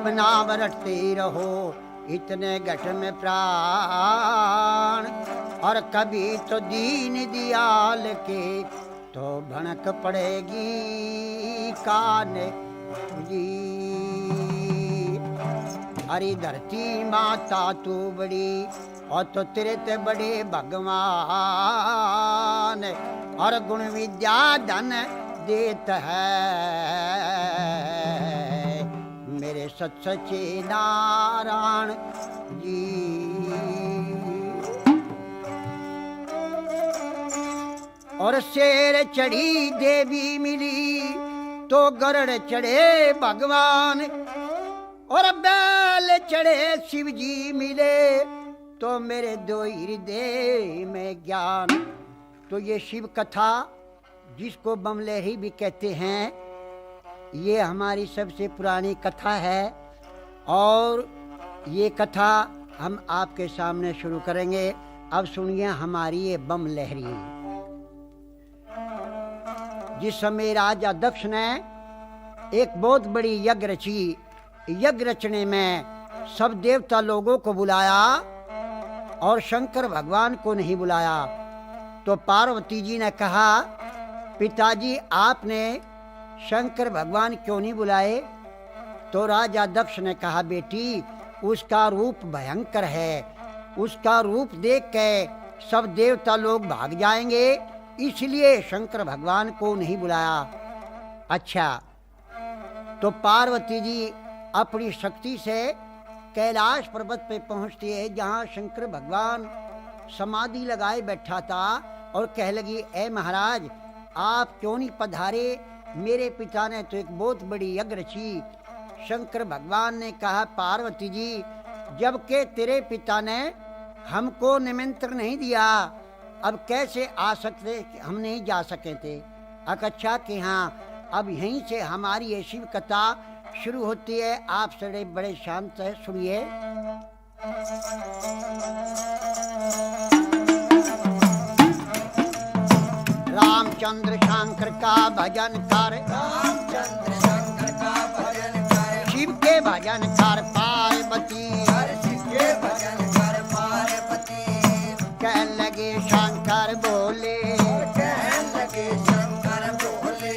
अब नाम रटते रहो इतने घट में प्राण, और कभी तो दीन दियाल के तो भनक पड़ेगी कान जी। हरी धरती माता तू बड़ी और तो तेरे ते बड़े भगवान, और गुण विद्या धन देत है मेरे सच्चे नारायण जी। और शेर चढ़ी देवी मिली तो गरुड़ चढ़े भगवान, और बैल चढ़े शिव जी मिले तो मेरे दो हृदय में ज्ञान। तो ये शिव कथा जिसको बमलहरी भी कहते हैं, ये हमारी सबसे पुरानी कथा है, और ये कथा हम आपके सामने शुरू करेंगे। अब सुनिए हमारी ये बमलहरी। जिस समय राजा दक्ष ने एक बहुत बड़ी यज्ञ रची, यज्ञ रचने में सब देवता लोगों को बुलाया और शंकर भगवान को नहीं बुलाया। तो पार्वती जी ने कहा, पिताजी आपने शंकर भगवान क्यों नहीं बुलाए? तो राजा दक्ष ने कहा, बेटी उसका रूप भयंकर है, उसका रूप देख के सब देवता लोग भाग जाएंगे, इसलिए शंकर भगवान को नहीं बुलाया। अच्छा, तो पार्वती जी अपनी शक्ति से कैलाश पर्वत पे पहुंचती है, जहां शंकर भगवान समाधि लगाए बैठा था, और कह लगी, ए महाराज आप क्यों नहीं पधारे? मेरे पिता ने तो एक बहुत बड़ी यज्ञ रची। शंकर भगवान ने कहा, पार्वती जी जबकि तेरे पिता ने हमको निमंत्रण नहीं दिया, अब कैसे आ सकते? हम नहीं जा सके थे। अच्छा कि हाँ, अब यहीं से हमारी ये शिव कथा शुरू होती है। आप सड़े बड़े शांत है, सुनिए। रामचंद्र शंकर का भजन कर, रामचंद्र शंकर का भजन कर, शिव के भजन कर पार्वती, शिव के भजन कर पार्वती। कह लगे शंकर बोले, कहने लगे शंकर बोले,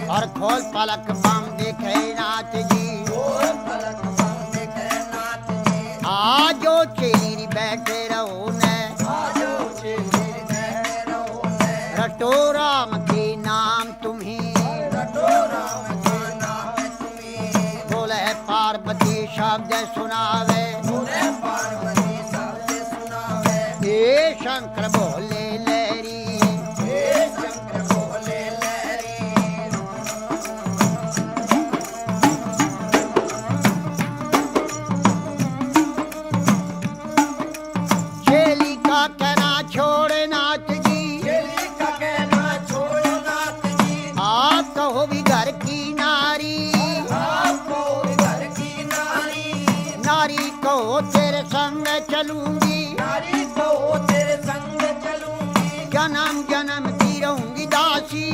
और खोल पलक बम देखे नाथ जी, खोल पलक बम देखे नाथ जी। आजो चेरी बैठे रहो ने, आजो चेली बैठे रहो ने, रटो राम के नाम तुम्हें, रटो राम के नाम तुम्हें। बोले पार्वती शब्द सुनावे, बोले पार्वती शब्द सुनावे। हे शंकर बोले लहरी, हे शंकर बोले लहरी, चेली का कहना छोड़ नाथ जी, चेली का कहना छोड़ो नाथ जी। आप कहो भी घर की नारी, आपको घर की नारी, नारी कहो तेरे संग चलूंगी, नारी को तेरे संग चलूंगी। जन्म जन्म की रहूंगी दासी,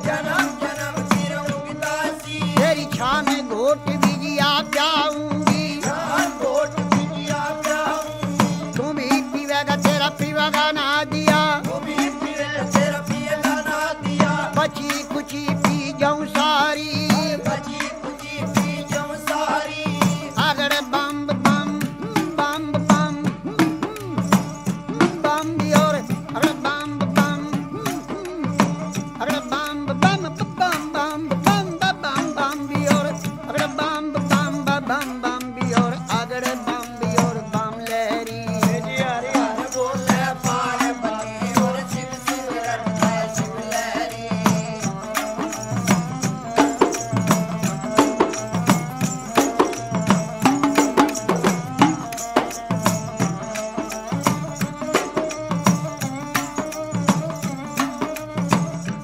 जन्म जन्म की रहूंगी दासी। तेरी छां में घोट बिजिया जाऊंगी, जहाँ कोट बिटिया जाऊंगी। तुम भी पीवेगा तेरा पीवेगा ना दिया, तू भी पीवे तेरा पिएगा ना दिया। बची कुची पी जाऊं सारी, बची कुची पी जाऊं सारी। अगर बम बम बम बम बम भी और अगर बम बम अगर बम बम बम बम बम बम बम भी और अगर बम बम बम बम भी और अगर बम भी और बम लहरी। जी हरि हरि बोले पार्वती, और शिव शिव रटता शिव लहरी।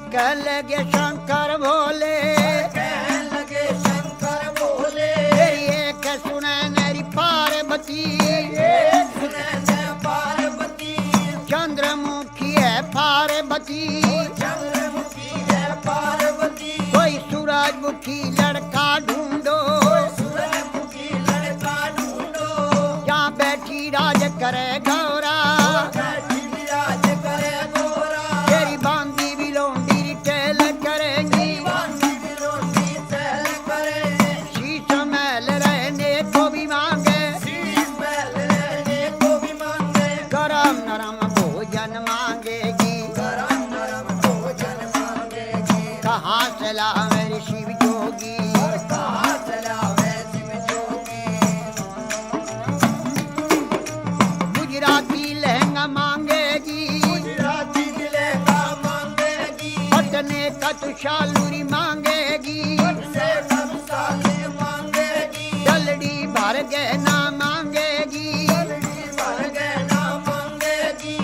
कह लगे शंकर भोले, कहने लगे शंकर बोले, तेरी एक सुने मेरी पार्वती, सुने ने पार्वती। चंद्रमुखी है पार्वती, चंद्रमुखी है पार्वती। कोई सूरजमुखी लड़का ढूंढो, सूरजमुखी लड़का करे गौरा बैठी विराज करे गोरा तेरी बांदी भी लोंडी टेल करेंगी बांधी बिलोंडी तैल करे शीश महल रहने को भी मांगे शीश महल रहने को भी मांगे गरम नरम भोजन मांगेगी गरम नरम भोजन मांगेगी कहाँ से लावे शिव जोगी कहाँ चलावे शिव जोगी गुजराती लहंगा मांगेगी गुजराती दिलेगा मांगेगी पटने का तुषालूरी मांगेगी से सब साले मांगेगी डलडी भर गहना मांगेगी भर गहना मांगेगी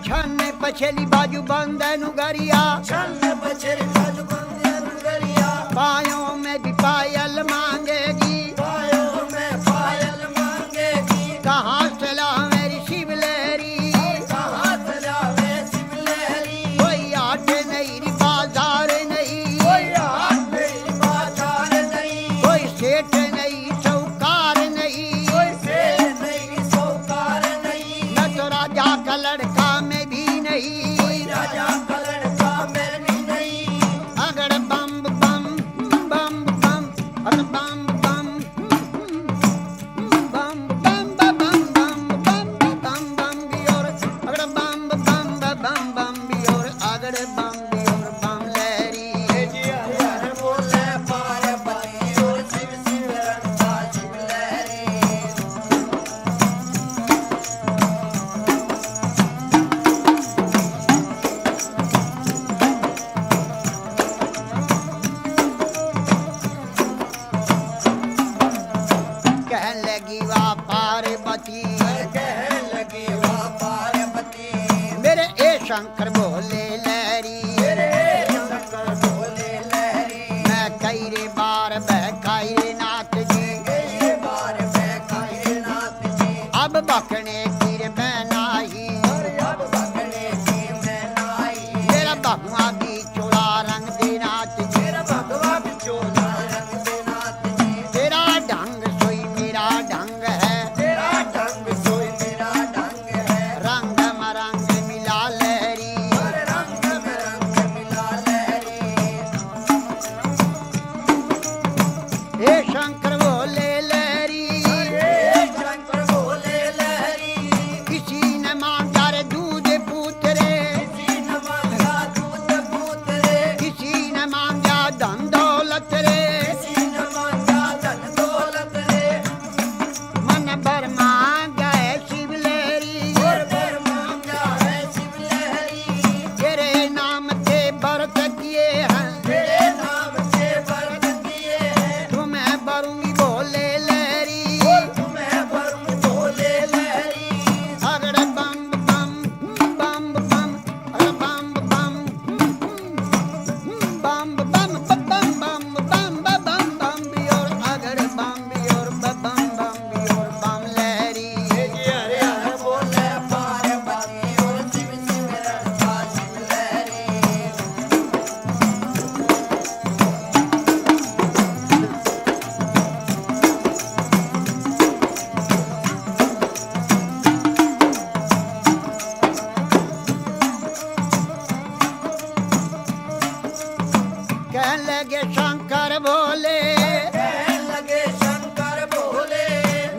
छन पछली बाजू बंदनु गरिया छन्न बछर खज बंदे नगरिया पायों में भी पायल मांगेगी पायों में पायल मांगेगी कहाँ से लावे शिव लहरी कहाँ चलावे शिव लहरी कोई आट नहीं री बाजार नहीं कोई हाथ नहीं बाजार नहीं कोई सेठ नहीं चौकार नहीं कोई सेठ नहीं सौकार नहीं न तो राजा का लड़का में भी नहीं कोई राजा का लड़का में भी नहीं अगर बम बम बम बम अरे बम बम बम बम बम बम बम बम बम भी और अगर बम बम बम बम भी और अगर बम भी और बम लहरी हर हर बोले पार्वती और शिव शिव रंगा शिव लहरी कहने लगी वाह पार्वती कहने लगी वाह पार्वती मेरे ए शंकर बोले लहरी तेरे शंकर बोले लहरी मैं कई रे बार बहकाई रे नाथ जी कई बार मैं खाई नाथ जी अब बकने की रे बनाई और अब भगने की मैं नाई मेरा बहुआ भी चोला रंग दे नाथ जी मेरा भगवा बिचोला रंग दे नाथ जी तेरा ढंग सोई मेरा ढंग है तेरा ढंग सोई मेरा ढंग है रंग मरंग मिला लहरी और रंग में रंग मिला लहरी हे शंकर बोले लहरी हे शंकर बोले लहरी किसी ने मांगा रे दूध पूतरे किसी न मांगा दूध पूत रे किसी ने मांगा धन दौलत रे किसी न मांगा धन दौलत रे मन भर मांगा है शिव लहरी और भर मांगा है शिव लहरी तेरे नाम के व्रत किए हैं तेरे नाम से व्रत किए हैं तुम्हें भरूंगी बोले लहरी तुम्हें वरुण बोले लहरी अगर बम बम बम बम अगर बम बम बम बम बम बम बम बम बम भी और अगर बम भी और बम बम भी और बम लहरी हरे हरे बोले पार्वती और शिव शिव रंगा शिव लहरी कहने लगे शंकर बोले कहने लगे शंकर बोले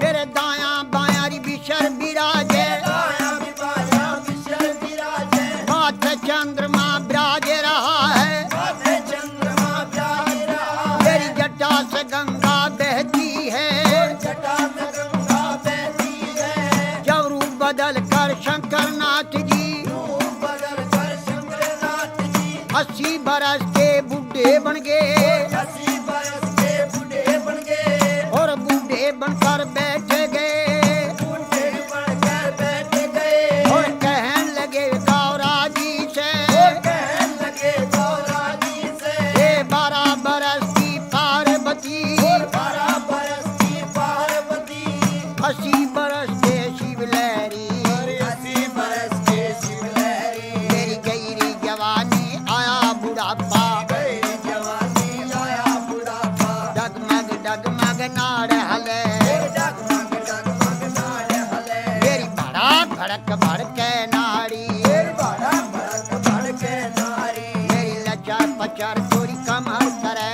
मेरे दाया बाया री बिशर विराजे आया विवाया विशल विराजे माथे चंद्रमा विराजे रहा है माथे चंद्रमा प्यार रहा तेरी जटा से गंगा बहती है जटा से गंगा बहती है जब रूप बदल कर शंकर नाथ जी रूप बदल कर शंकर नाथ जी 80 बरस के बूढ़े बन गए 80 बरस के बूढ़े बन गए और बूढ़े बनकर बैठ गए बूढ़े बनकर बैठ गए और कहने लगे गौरा जी से कहने लगे गौरा जी से ये 12 बरस की पार्वती 12 बरस की पार्वती 80 बरस के शिव लहरी 80 बरस के शिव लहरी मेरी गहरी जवानी आया बुढ़ापा गई जवानी आया बुढ़ापा डगमग डगमग नाड़ हले डगमग डगमग कमर करे,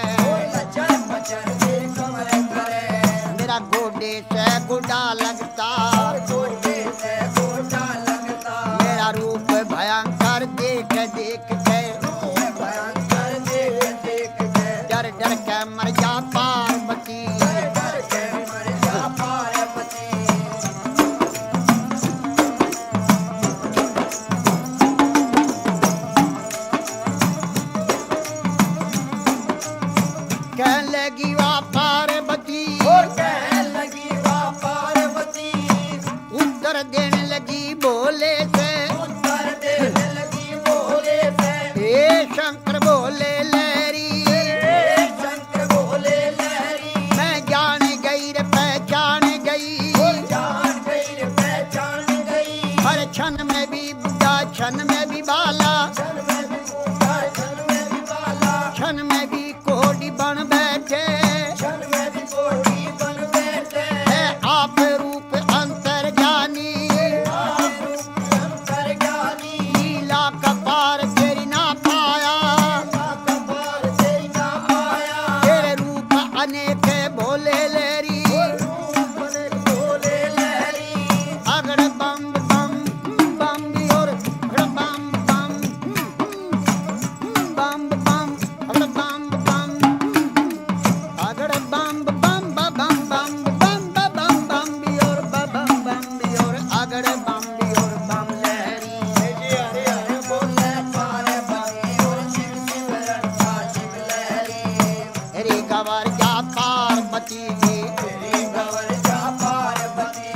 लचर पचर के कमर करे, मेरा गोडे से गोडा लगता, गोडे से गोडा लगता, मेरा रूप भयंकर देख देख के, भयंकर देख देख के, डर डर के मर जा पार्वती, डर के मर जा पार्वती। कहने लगी वाह पार्वती, कहने लगी वाह पार्वती, उत्तर देने लगी बोले से, उत्तर देने लगी बोले से, हे शंकर बोले लहरी, शंकर बोले लहरी, मैं जान गई रे पहचान गई, जान गई रे पहचान गई, हर क्षण में भी बुढ़ा क्षण में भी बाला, क्षण में भी बूढ़ा क्षण में भी बाला, क्षण में भी कोडी बन बैठे, क्षण में भी कोटी बन बैठे, है आप रूप अंतर ज्ञानी, आप रूप अंतर ज्ञानी, लीला कपार तेरी ना पाया, कपार तेरी ना पाया, तेरे रूप अनेक भोले लहरी, बोले लहरी, अगड़ बम बम बम और बम बम बम बम अगड़ बम बम अगड़ बम बम बम बम बम बम बम और बम बम और अगड़ बम और बम लहरी, हरे हरे बोले पार्वती और शिव शिव रट्टा शिव लहरी, रे गवर जा पार्वती जी, तेरी गवर जा पार्वती,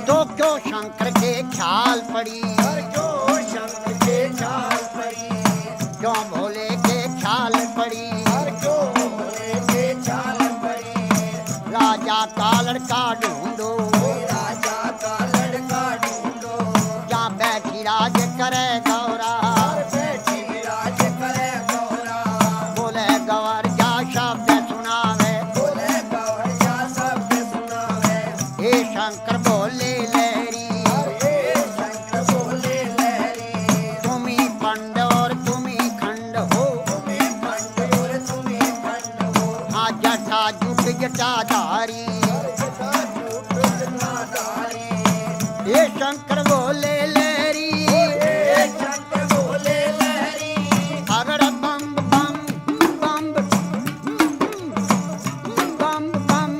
तो क्यों शंकर के ख्याल पड़ी, और जो शंकर के ख्याल पड़ी, क्यों भोले के ख्याल पड़ी, और जो भोले के ख्याल पड़ी, राजा का लड़का ढूंढो, राजा का लड़का ढूंढो, जहाँ बैठी राज करे गौरा, और बैठी विराज करे गौरा, बोले गवर जा शब्द सुनावे, बोले गौर जा शब्द सुनावे, हे शंकर बोले लहरी, और ये शंकर बोले लहरी, तुम्ही पंड और तुम्ही खंड हो, तुम्हें खंड और तुम्हें खंड हो, हाँ जटा जुट जटाधारी, जटा झूठ जटाधारी, हे शंकर बोले लहरी, ये शंकर बोले लहरी, अगड़ बम बम बम बम बम बम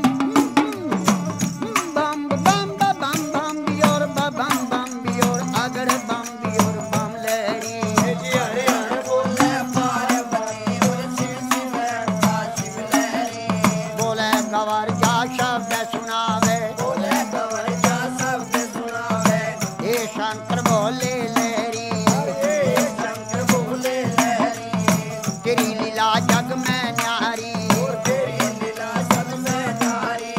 बम बम बम बियोर बम बम बियोर अगड़ बम बियोर बम लहरी, हरे हरे बोले पार्वती और शिव शिव रट्टा शिव लहरी, बोले गवर जा शब्द सुनावे, बोले गौर जा शब्द सुनावे, हे शंकर बोले लहरी, ये शंकर बोले लहरी, तेरी लीला जग में न्यारी, तेरी लीला जग में नारी,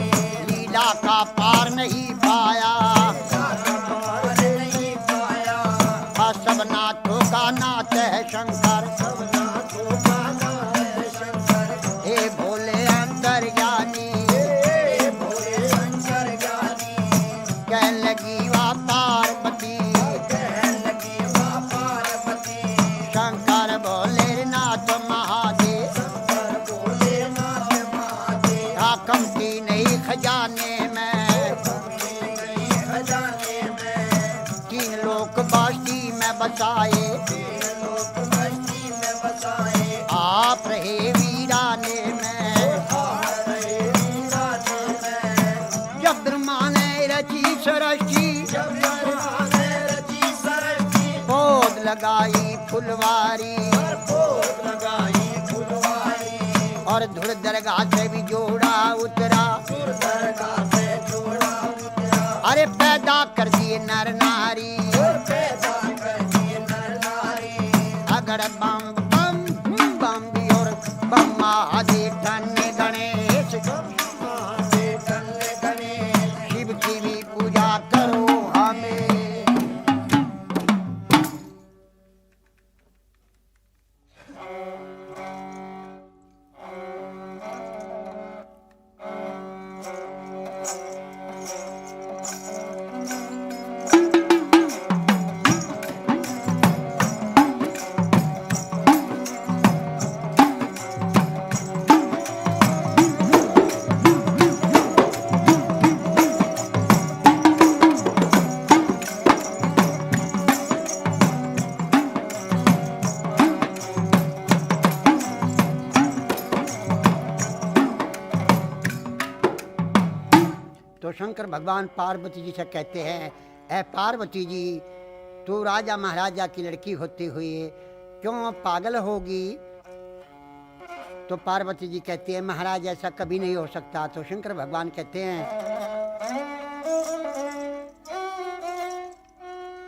लीला का पार नहीं पाया, पार नहीं पाया, सब नाथों का नाथ है शंकर, सब नाथों का नाथ है शंकर, हे भोले अंतर्ज्ञानी, हे भोले शंकर ज्ञानी, कहने लगी वाह पार्वती, कहने लगी वाह पार्वती, शंकर भोले नाथ महादेव, शंकर बोले नाथ महादेव, हाकम की नहीं खजाने में, खजाने में, तीन लोक बस्ती में बसाए, तीन लोक बस्ती में बसाए, आप रहे वीराने में, आ रहे वीराने में, जब ब्रह्मा ने रची सृष्टि, जब ब्रह्मा ने रची सृष्टि, पौध लगाई फुलवारी, पर पोत लगाई फुलवारी, और धुर दरगाह से भी जोड़ा उतरा, सुर दरगाह से जोड़ा उतरा, अरे पैदा कर दिए नर नारी, और पैदा कर दिए नर नारी, अगर बम बम बम भी और बम महादेव धन्य गणेश, महादेव धन्य गणेश, शिव की भी पूजा करो हमें, शंकर भगवान पार्वती जी से कहते हैं, ऐ पार्वती जी, तू राजा महाराजा की लड़की होते हुए क्यों पागल होगी? तो पार्वती जी कहती है, महाराज ऐसा कभी नहीं हो सकता। तो शंकर भगवान कहते हैं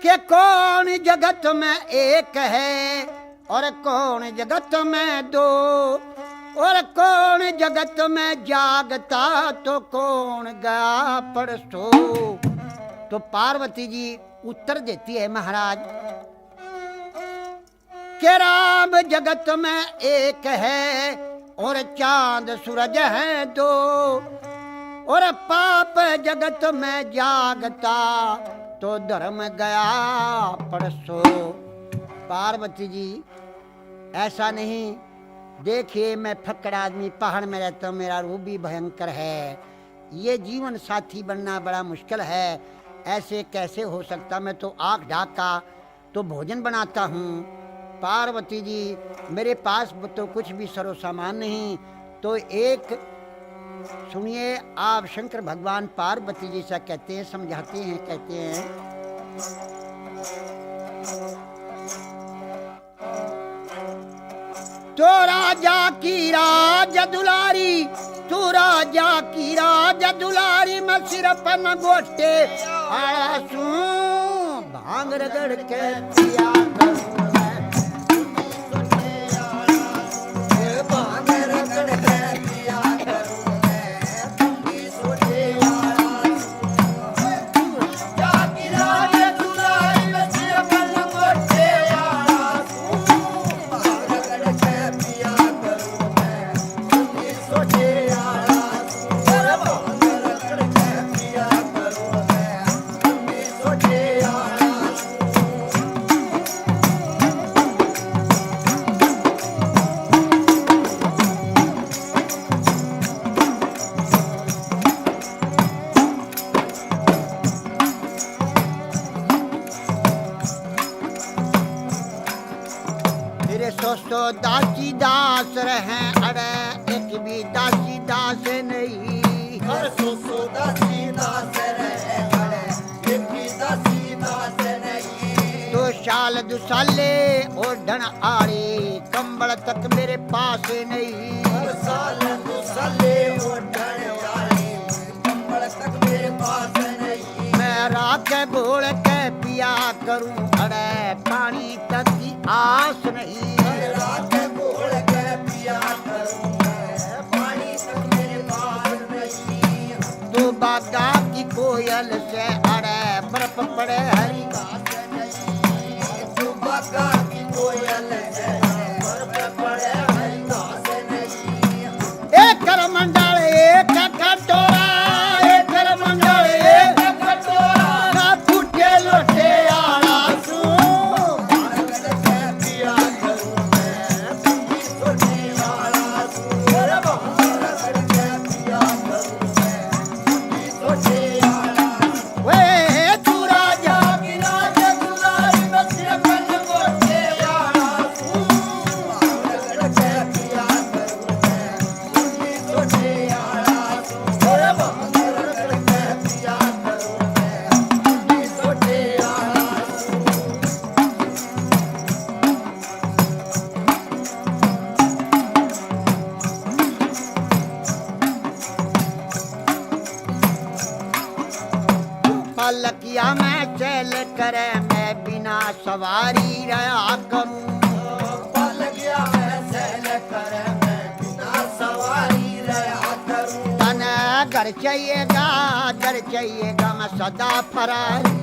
कि कौन जगत में एक है और कौन जगत में दो, और कौन जगत में जागता तो कौन गया परसो। तो पार्वती जी उत्तर देती है, महाराज कि राम जगत में एक है और चांद सूरज है दो, और पाप जगत में जागता तो धर्म गया परसो। पार्वती जी ऐसा नहीं, देखिए मैं फक्कड़ आदमी पहाड़ में रहता हूँ, मेरा रूप भी भयंकर है, ये जीवन साथी बनना बड़ा मुश्किल है, ऐसे कैसे हो सकता? मैं तो आँख ढाका तो भोजन बनाता हूँ। पार्वती जी मेरे पास तो कुछ भी सरो सामान नहीं। तो एक सुनिए, आप शंकर भगवान पार्वती जी से कहते हैं, समझाते हैं, कहते हैं तो राजा की राज दुलारी, तू राजा की राज दुलारी, मैं सिर पर न गोटे आसू भांग रगड़ के पिया करूं। तो दासी दास रहे, अरे एक भी दासी दास नहीं। दासी दास रहे, अरे एक भी दासी दास नहीं। तो साल दुसाले और ढन आड़े, कंबल तक मेरे पास नहीं। साल दुसाले और ढन आड़े, कंबल तक मेरे पास नहीं। मैं राख घोल के पिया करूं, अरे पानी तक की आस नहीं। राख घोल के पिया करूं, पानी तक मेरे पास नहीं। तो बागा की कोयल से, अरे बर्फ पड़े हरी घास नहीं। तो बागा की कोयल से, बर्फ पड़े हरी घास नहीं। एक करमंडल एक कटोरा, एक करमंडल एक कटोरा, ना फूटे लोटे आड़ा सू। पलकिया में चल करे, मैं बिना सवारी रहा करूं। पलकिया में चल करे, मैं बिना सवारी रहा करूं। तने घर चाहिएगा, घर चाहिएगा, मैं सदा फरारी।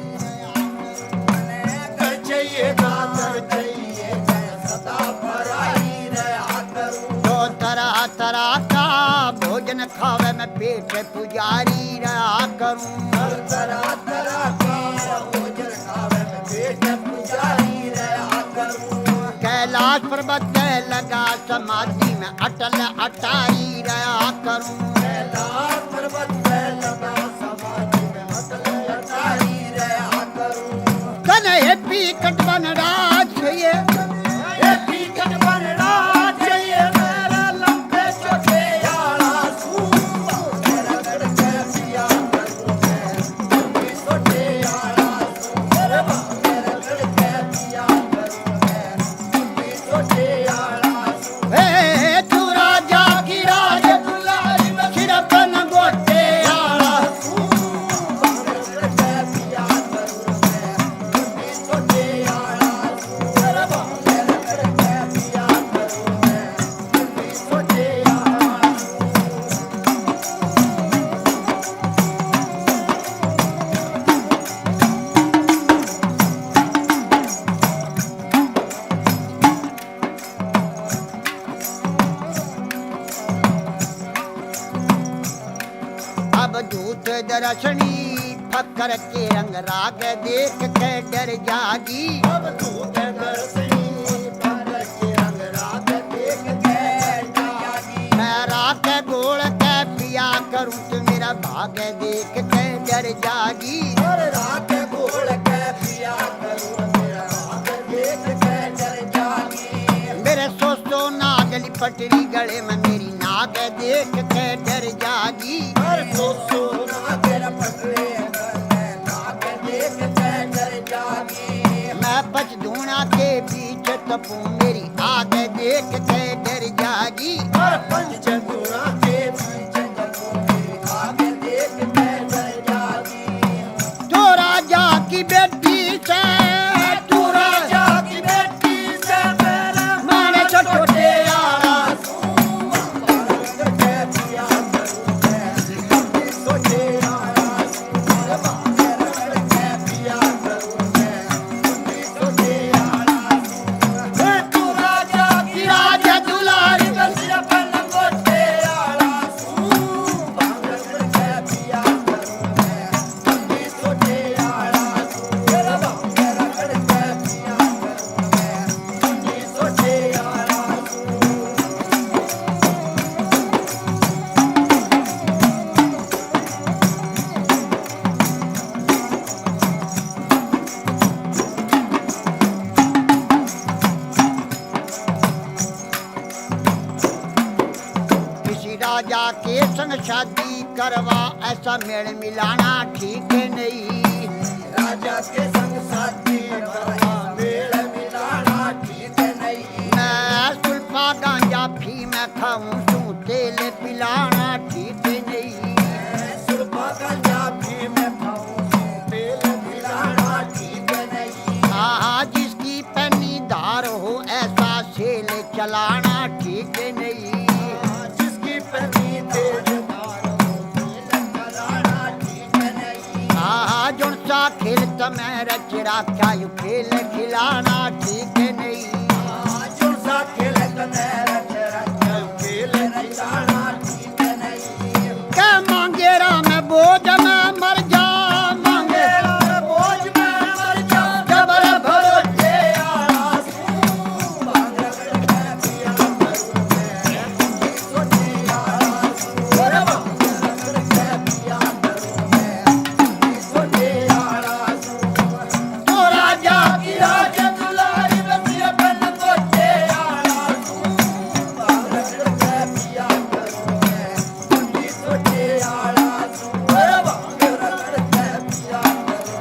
घर चाहिएगा, घर चाहिएगा, सदा फरारी रहा करूं। तो तरह तरह का भोजन खावे, मैं पेट पुजारी रहा करूं। तरह तरह का भोजन खावे, मैं पेट पुजारी रहा करूं। कैलाश पर्वत लगा समाधि में अटल अटारी रहा करूं। कैलाश पर्वत लगा समाधि में अटल अटारी रहा करूं। कन्हैया पीकट बन राज ये पीकट बन राज ये, मेरा लंबे चौके यारा सू। रगड़ के पिया करूं, दर्शनी फकर के रंग राग देख के डर जागी। अब दूध दर्शनी फकर के रंग राग देख के डर जागी। मैं राग गोल के पिया करूं तो मेरा भाग देख के डर जागी। और राग गोल के पिया करूं मेरा भाग देख के डर जागी। मेरे सोचो नागली पटरी गले में मेरी नाग देख के डर जागी। और सोचो नागल पटरे गले नाग देख के डर जागी। मैं पचधूणा के बीच तपू मेरी आग देख के डर जागी। और पंचगुणा के बीच तपू मेरी आग देख के डर जागी। जो राजा की बेटी से तू राजा की बेटी से मेरा माने छोटे आला राजा दुलारी किसी राजा के संग शादी करवा ऐसा मेल मिलाना ठीक नहीं। राजा के संग साथी करवा मेल मिलाना ठीक नहीं। मैं सुल्फा गांजा फीम खाऊं तू तेल पिलाना ठीक नहीं। सुल्फा गंजा भी मैं खाऊं तेल मिलाना ठीक नहीं। हाँ जिसकी पन्नी धार हो ऐसा सेल चलाना ठीक नहीं। जिसकी पनी तेज धार हो तेल चलाना ठीक नहीं। हाँ जुन सा खेल तमें रचरा क्या यू खेल खिलाना ठीक नहीं। जो सा खेल मेरा चरा खेल खिलाना ठीक नहीं। क्या मांगेरा मैं बोझ में मर जा मांगे मेरा बोझ में मर जा जबर भरोसे आस बांगड़ के पिया करूं मैं सोचे आस। और बांगड़ के पिया करूं मैं सोचे आस। तो राजा की राज दुलारी बसिया बन सोचे आस। बांगड़ के पिया करूं मैं सोचे आस। और बांगड़ के पिया करूं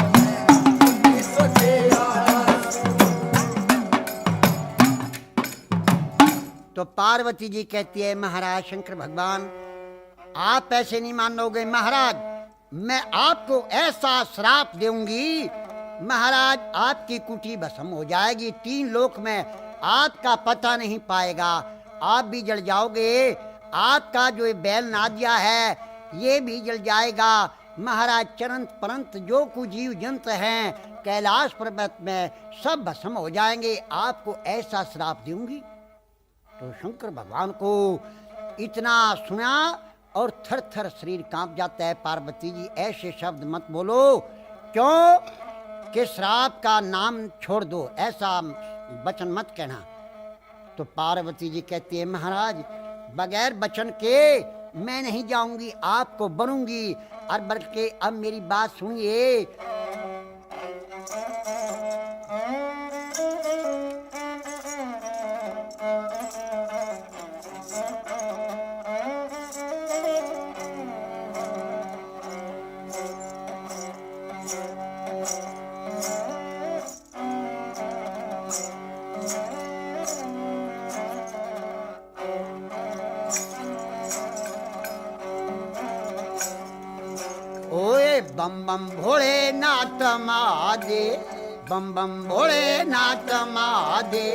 मैं सोचे आस। तो पार्वती जी कहती है महाराज शंकर भगवान आप ऐसे नहीं मानोगे महाराज, मैं आपको ऐसा श्राप दूंगी महाराज आपकी कुटी भस्म हो जाएगी। 3 लोक में आपका पता नहीं पाएगा, आप भी जल जाओगे। आपका जो ये बैल नादिया है ये भी जल जाएगा। महाराज चरंत परंत जो कुछ जीव जंत हैं कैलाश पर्वत में सब भस्म हो जाएंगे, आपको ऐसा श्राप दूंगी। तो शंकर भगवान को इतना सुना और थर थर शरीर कांप जाता है। पार्वती जी ऐसे शब्द मत बोलो, क्यों कि श्राप का नाम छोड़ दो, ऐसा वचन मत कहना। तो पार्वती जी कहती है महाराज बगैर वचन के मैं नहीं जाऊंगी, आपको बनूंगी। और बल्कि अब मेरी बात सुनिए। ओए बम बम भोले नाथ महादे, बम बम भोले नाथ महादे,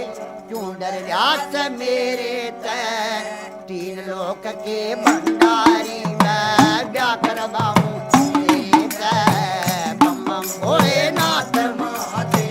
क्यों डर व्यास मेरे तय 3 लोक के भंडारी मैं क्या करवाऊं तेरे तय। बम बम भोले नाथ महादे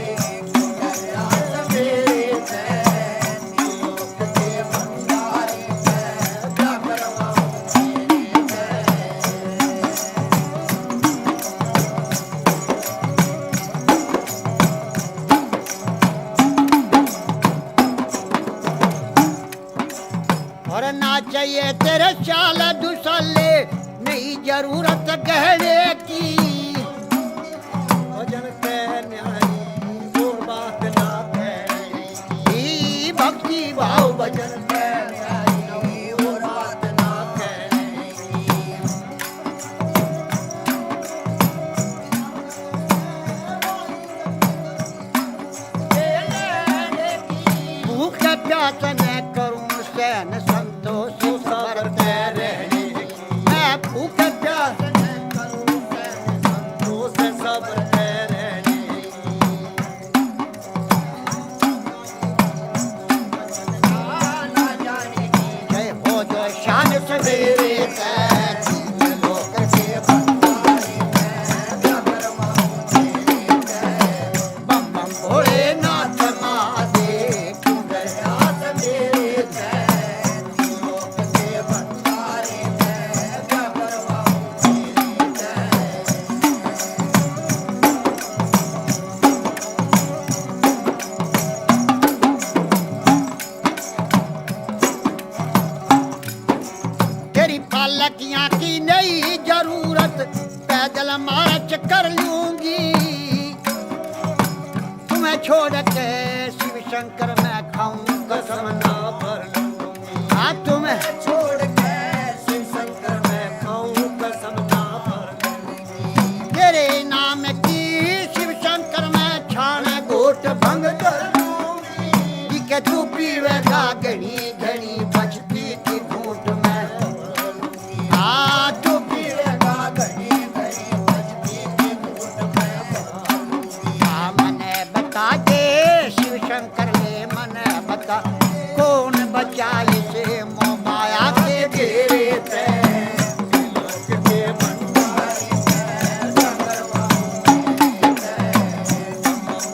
ना चाहिए तेरे चाल दुसले, नहीं जरूरत गहने की। भजन के न्यारी और बात ना कहनी, भक्ति भाव भजन के न्यारी और बात ना कहनी। भूख प्यास न करूं सहन संतोष करते रहने, मैं भूख प्यास न करूं सहन संतोष सब्र रहने। जय हो जो शान सवेरे लोक के भंडारी में जागर माऊं तेरे जय। बम बम भोलेनाथ महादेव। दयास मेरे जय, लोक के भंडारी में जागर माऊं तेरे जय। तेरी पालकियां की नहीं जरूरत, पैदल मार्च कर लूंगी। तुम्हें छोड़ के शिव शंकर मैं खाऊं कसम ना भर लूंगी। हाँ तुम्हें छोड़ के शिव शंकर मैं खाऊं कसम ना भर। तेरे नाम की शिव शंकर मैं छान घोट भंग कर लूंगी। कि तू पीवेगा घड़ी घड़ी बचती थी घूट में। हाँ तू पीवेगा घड़ी घड़ी बजती थी घूट में। हाँ मने बता दे शिव शंकर ले मने बता, कौन बचाए से मोह माया के घेरे से। लोक के भंडारी में जागर माऊं तेरे जय।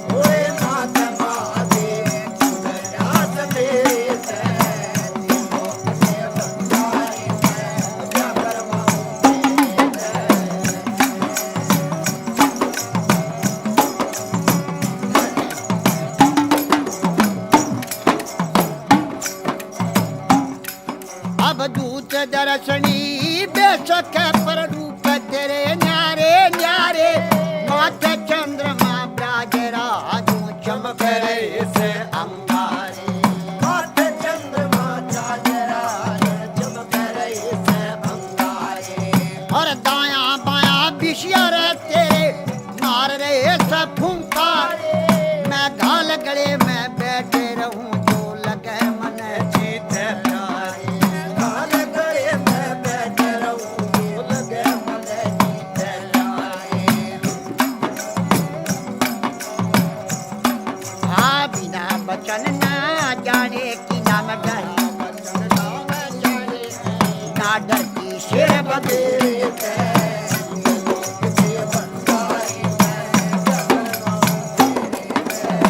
भोलेनाथ महादेव दयास मेरे जय, लोक के भंडारी में जागर माऊं तेरे जय। अब दूत दर्शनी बेशक पर रूप तेरे न्यारे न्यारे। माथे चंद्रमा ब्राज राजू चमक रहे से अंगारे। माथे चंद्रमा चादरा चमक रही से अंगारे। और दाया बाया बिशिया रहते मार रहे सब फुंकार। मैं घाल गले में बैठे रहूं जो लगे मन जीत प्यारी। काल गए मैं बैठ रहूं, जो लगे मन जीते प्यारे। हाँ बिना बचन ना जाने की नाम जाने, ना डर की शेर बदे। तेरे जय, लोक के भंडारी में जागर माऊं तेरे जय।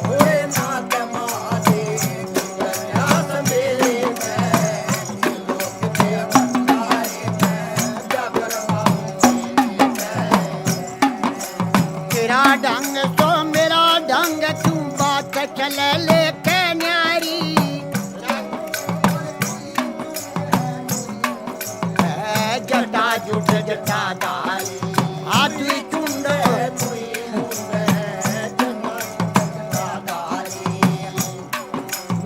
भोलेनाथ महादेव दयास मेरे जय, लोक के भंडारी में जागर माऊं तेरे जय। तेरा ढंग तो मेरा ढंग, तू बात चल लेके न्यारी। है जटा जुट जटा दारी, हाथ टुंड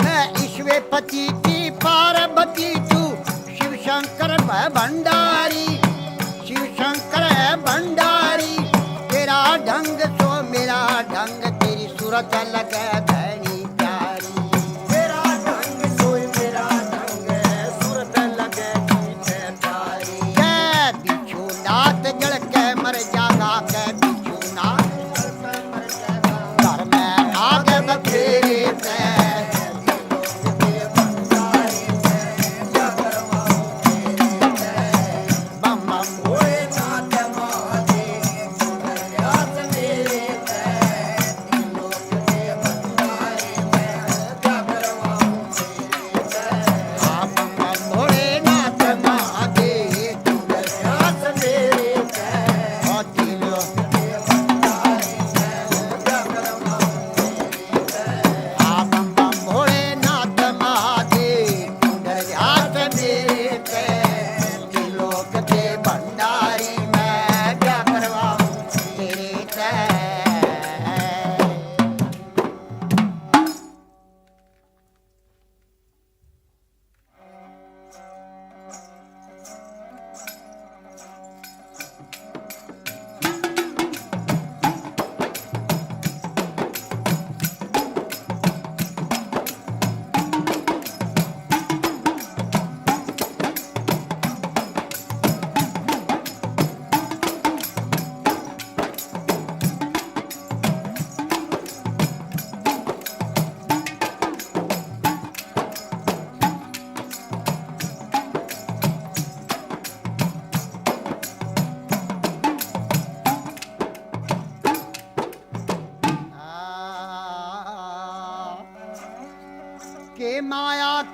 मैं ईश्वरपति की पार्वती, तू शिव शंकर है भंडारी। शिव शंकर है भंडारी। तेरा ढंग तो मेरा ढंग, तेरी सूरत लगे धनी प्यारी। मेरा ढंग सोई मेरा ढंग सूरत लगे जीते प्यारी। के बिच्छू नाथ जल के मर जागा, के बिच्छू नाथ घर में आगे बखेरे से। के भंडारी में जागर माऊं तेरे जय। बम बम भोलेनाथ महादेव दयास मेरे जय, लोक के भंडारी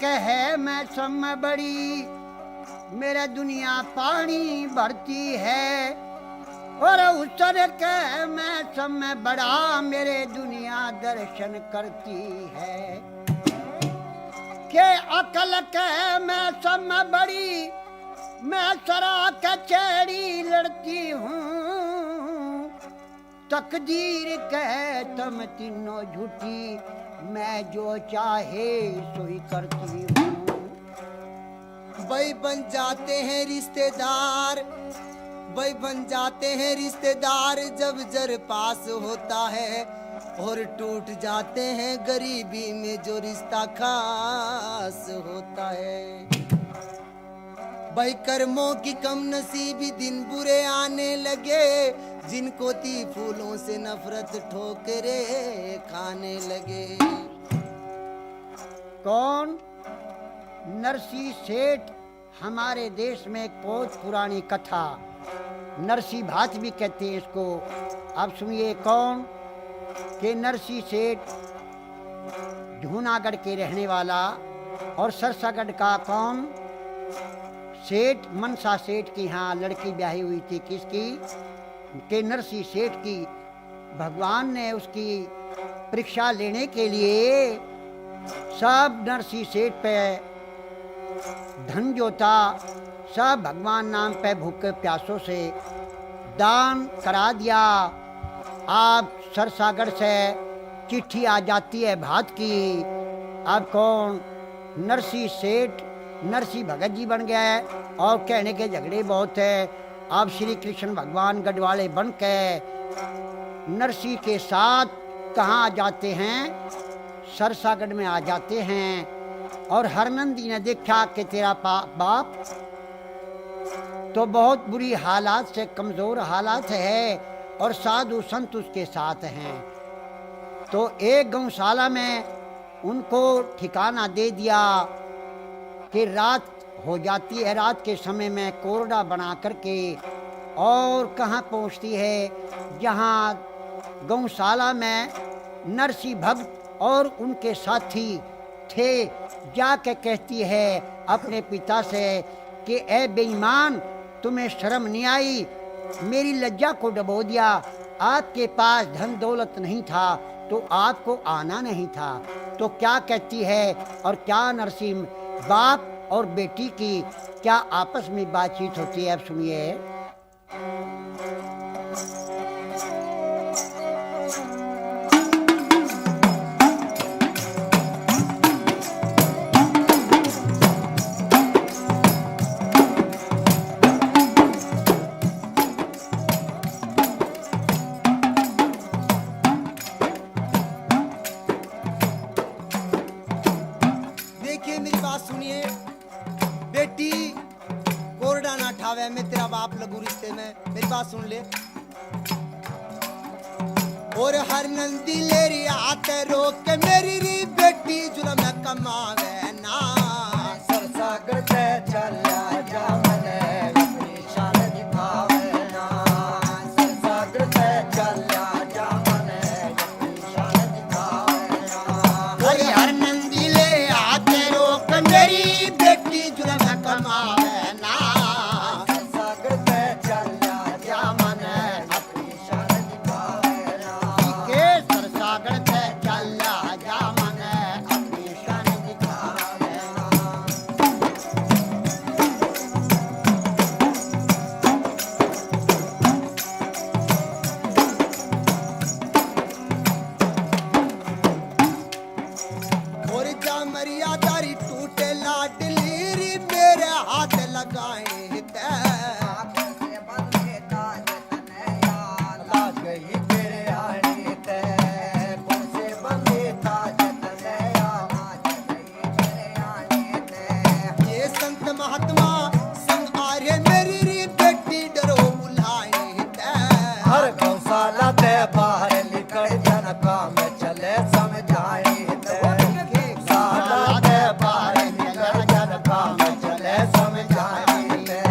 है मैं सब में बड़ी, मेरे दुनिया पानी भरती है। और उसर के मैं सब में बड़ा, मेरे दुनिया दर्शन करती है। के अकल के मैं सब में बड़ी, मैं सरा कचहरी लड़ती हूँ। तकदीर कहे तुम तीनों झूठी, मैं जो चाहे सोई करती हूँ। भाई बन जाते हैं रिश्तेदार, भाई बन जाते हैं रिश्तेदार जब जर पास होता है, और टूट जाते हैं गरीबी में जो रिश्ता खास होता है। भाई कर्मों की कम नसीबी दिन बुरे आने लगे, जिनको थी फूलों से नफरत ठोकरे खाने लगे। कौन? नरसी सेठ। हमारे देश में एक बहुत पुरानी कथा, नरसी भात भी कहते हैं इसको। आप सुनिए कौन? कि नरसी सेठ जूनागढ़ के रहने वाला, और सरसागढ़ का कौन? सेठ मनसा सेठ की यहाँ लड़की ब्याही हुई थी। किसकी? के नरसी सेठ की। भगवान ने उसकी परीक्षा लेने के लिए सब नरसी सेठ पे धन जो था सब भगवान नाम पे भूखे प्यासों से दान करा दिया। आप सरसागढ़ से चिट्ठी आ जाती है भात की। अब कौन? नरसी सेठ नरसी भगत जी बन गए, और कहने के झगड़े बहुत है। अब श्री कृष्ण भगवान गढ़वाले बन के नरसी के साथ कहाँ आ जाते हैं? सरसागढ़ में आ जाते हैं। और हरनंदी ने देखा कि तेरा बाप तो बहुत बुरी हालात से, कमजोर हालात है, और साधु संत उसके साथ हैं। तो एक गौशाला में उनको ठिकाना दे दिया कि रात हो जाती है, रात के समय में कोरडा बना करके, और कहाँ पहुँचती है? जहाँ गौशाला में नरसी भक्त और उनके साथी थे। जाके कहती है अपने पिता से कि ए बेईमान, तुम्हें शर्म नहीं आई? मेरी लज्जा को डबो दिया। आपके पास धन दौलत नहीं था तो आपको आना नहीं था। तो क्या कहती है? और क्या नरसिंह बाप और बेटी की क्या आपस में बातचीत होती है? अब सुनिए। बेटी कोरडा ना ठावे, मैं तेरा बाप लगू रिश्ते में, मेरी बात सुन ले। और हर नंदी लेरी आते रोक के मेरी री बेटी जुलम कमावे ना। सरसागढ़ से चला जा मने अपनी शान दिखावे ना। सरसागढ़ से चला जा मने अपनी शान दिखावे ना। और हर नंदी ले आते रोक मेरी बेटी जुलम कमावे ना। सरसागढ़ से चला जा मने अपनी शान दिखावे ना। के सरसागढ़ से चला जा मने अपनी शान दिखावे ना। और जा मरियादारी टूटे लाडली री मेरे हाथ लगाए ये संत महात्मा संग आर्य मेरी री बेटी डरो बुलाए हर गौशाला ते बाहर निकल जनका में चले समझाए साला ते बाहर निकल जनका में चले समझाए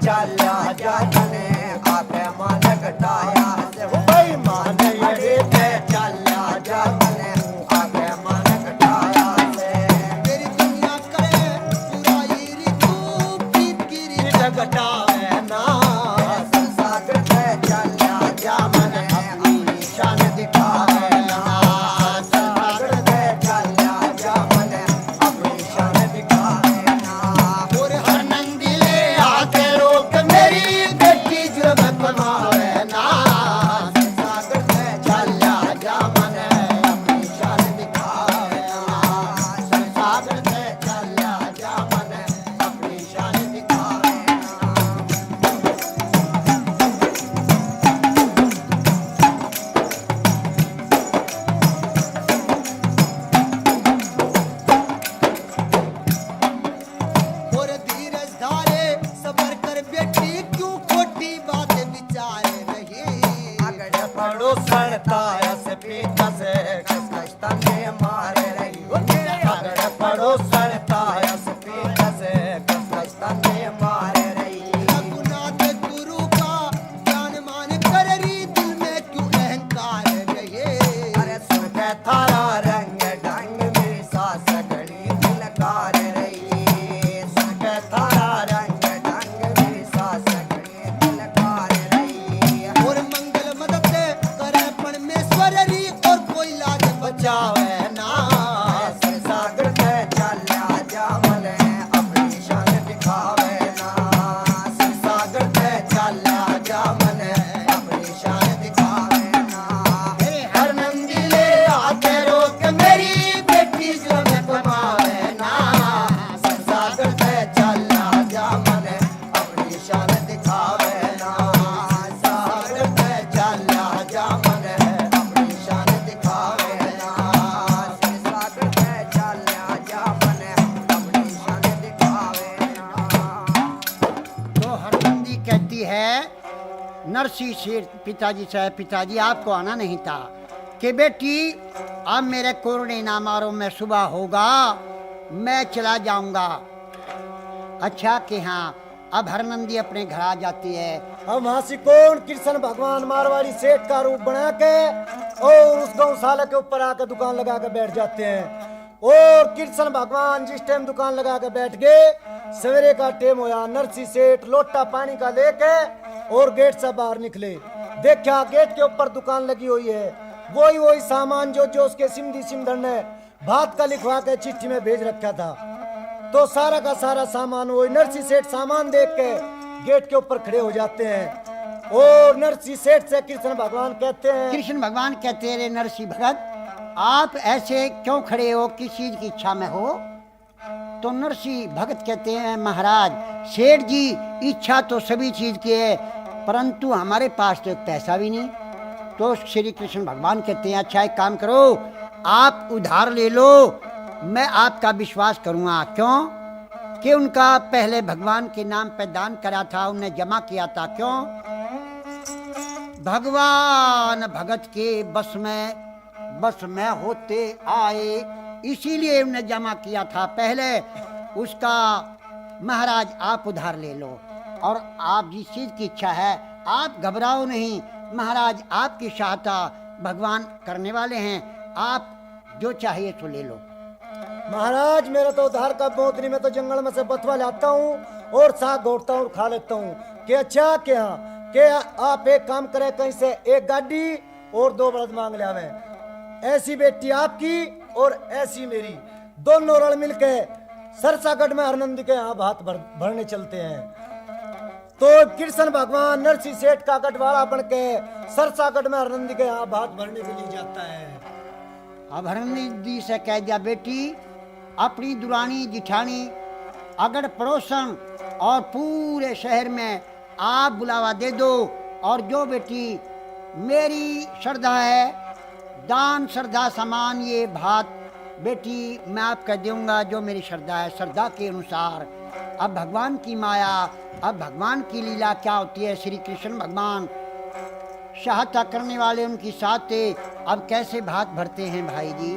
चला जा मने आके मन घटाया से हो भाई मान अड़े पे चला जा मने आके मन घटाया से तेरी दुनिया करे बुराई री तू प्रीत की रीत घटावे ना सागर पे चला जा मने अपनी शान दिखावे ना सागर पे चला जा मने अपनी शान दिखावे ना और हर नंदी ले आके रोक मेरी बेटी जुर्म कमावे ना सागर पे चला जा मने अपनी शान दिखावे ना सागर पे चला जा मने अपनी शान दिखावे ना और धीरज धारे सबर कर बेटी क्यों खोटी बातें विचारे रही अगर पड़ो सड़ता ऐसे पीता से कष्ट में मारे रही अगर पड़ो सड़ता ऐसे पीता से कष्ट में मारे रही रघुनाथ गुरु का ज्ञान मान कर रही दिल में क्यों अहंकार रहे अरे सुन के थारा रंग ढंग मेरी सास घड़ी दिलकार रही सुन के थारा रंग ढंग मेरी सास घड़ी दिलकार रही और मंगल मदद करे परमेश्वर री और कोई लाज बचावे ना सागर पे चला जा मने अपनी शान दिखावे ना सागर पे चला जा मने अपनी शान दिखावे ना हर नंदी ले आके रोक मेरी बेटी जो मैं कमावे ना सागर पे चला जा मने अपनी शान दिखावे ना सागर पे चला जा मने अपनी शान दिखावे ना सागर पे चला जा मने अपनी शान दिखावे ना तो हरनंदी कहती है नरसी शेर पिताजी से, पिताजी आपको आना नहीं था कि बेटी अब मेरे कोरने ना मारो, मैं सुबह होगा मैं चला जाऊंगा। अच्छा कि हाँ, अब हरनंदी अपने घर आ जाती है। अब वहां से कौन कृष्ण भगवान मारवाड़ी सेठ का रूप बना के और उस गौशाला के ऊपर आकर दुकान लगा के बैठ जाते हैं। और कृष्ण भगवान जिस टाइम दुकान लगा के बैठ गए, सवेरे का टाइम होया, नरसी सेठ लोटा पानी का लेके और गेट से बाहर निकले। देखा गेट के ऊपर दुकान लगी हुई है, वही सामान जो जो उसके सिमधी सिमधर ने भात का लिखवा के चिट्ठी में भेज रखा था। तो सारा का सारा सामान वही नरसी सेठ सामान देख के गेट के ऊपर खड़े हो जाते हैं। और नरसी सेठ से कृष्ण भगवान कहते हैं, कृष्ण भगवान कहते हैं, रे नरसी भगत आप ऐसे क्यों खड़े हो, किस चीज की इच्छा में हो? तो नरसी भगत कहते हैं, महाराज सेठ जी इच्छा तो सभी चीज की है, परंतु हमारे पास तो एक पैसा भी नहीं। तो श्री कृष्ण भगवान कहते हैं, अच्छा एक काम करो, आप उधार ले लो, मैं आपका विश्वास करूंगा। क्यों? कि उनका पहले भगवान के नाम पे दान करा था, उनने जमा किया था। क्यों? भगवान भगत के बस में होते आए, इसीलिए उन्होंने जमा किया था पहले। उसका महाराज आप उधार ले लो, और आप जिस चीज की इच्छा है आप घबराओ नहीं, महाराज आपकी सहायता भगवान करने वाले हैं, आप जो चाहिए तो ले लो। महाराज मेरा तो उधार का बहुत नहीं, मैं तो जंगल में से बथवा लाता हूँ और साग घोटता हूँ और खा लेता हूँ। कि अच्छा क्या कि आप एक काम करें, कहीं से एक गाड़ी और 2 बलद मांग ले आवे। ऐसी बेटी आपकी और ऐसी मेरी, दोनों रण मिलके सरसागढ़ में हरनंदी के यहाँ भात भरने चलते हैं। तो कृष्ण भगवान नरसी सेठ का गढ़वाला बन के सरसागढ़ में हरनंदी के यहाँ भात भरने के लिए जाता है। अब हरनंदी से कह दिया, बेटी अपनी दुरानी जिठानी अगर पड़ोसन और पूरे शहर में आप बुलावा दे दो, और जो बेटी मेरी श्रद्धा है, दान श्रद्धा समान ये भात बेटी मैं आपको दूंगा, जो मेरी श्रद्धा है, श्रद्धा के अनुसार। अब भगवान की माया, अब भगवान की लीला क्या होती है, श्री कृष्ण भगवान सहायता करने वाले उनकी साथ थे। अब कैसे भात भरते हैं भाई जी?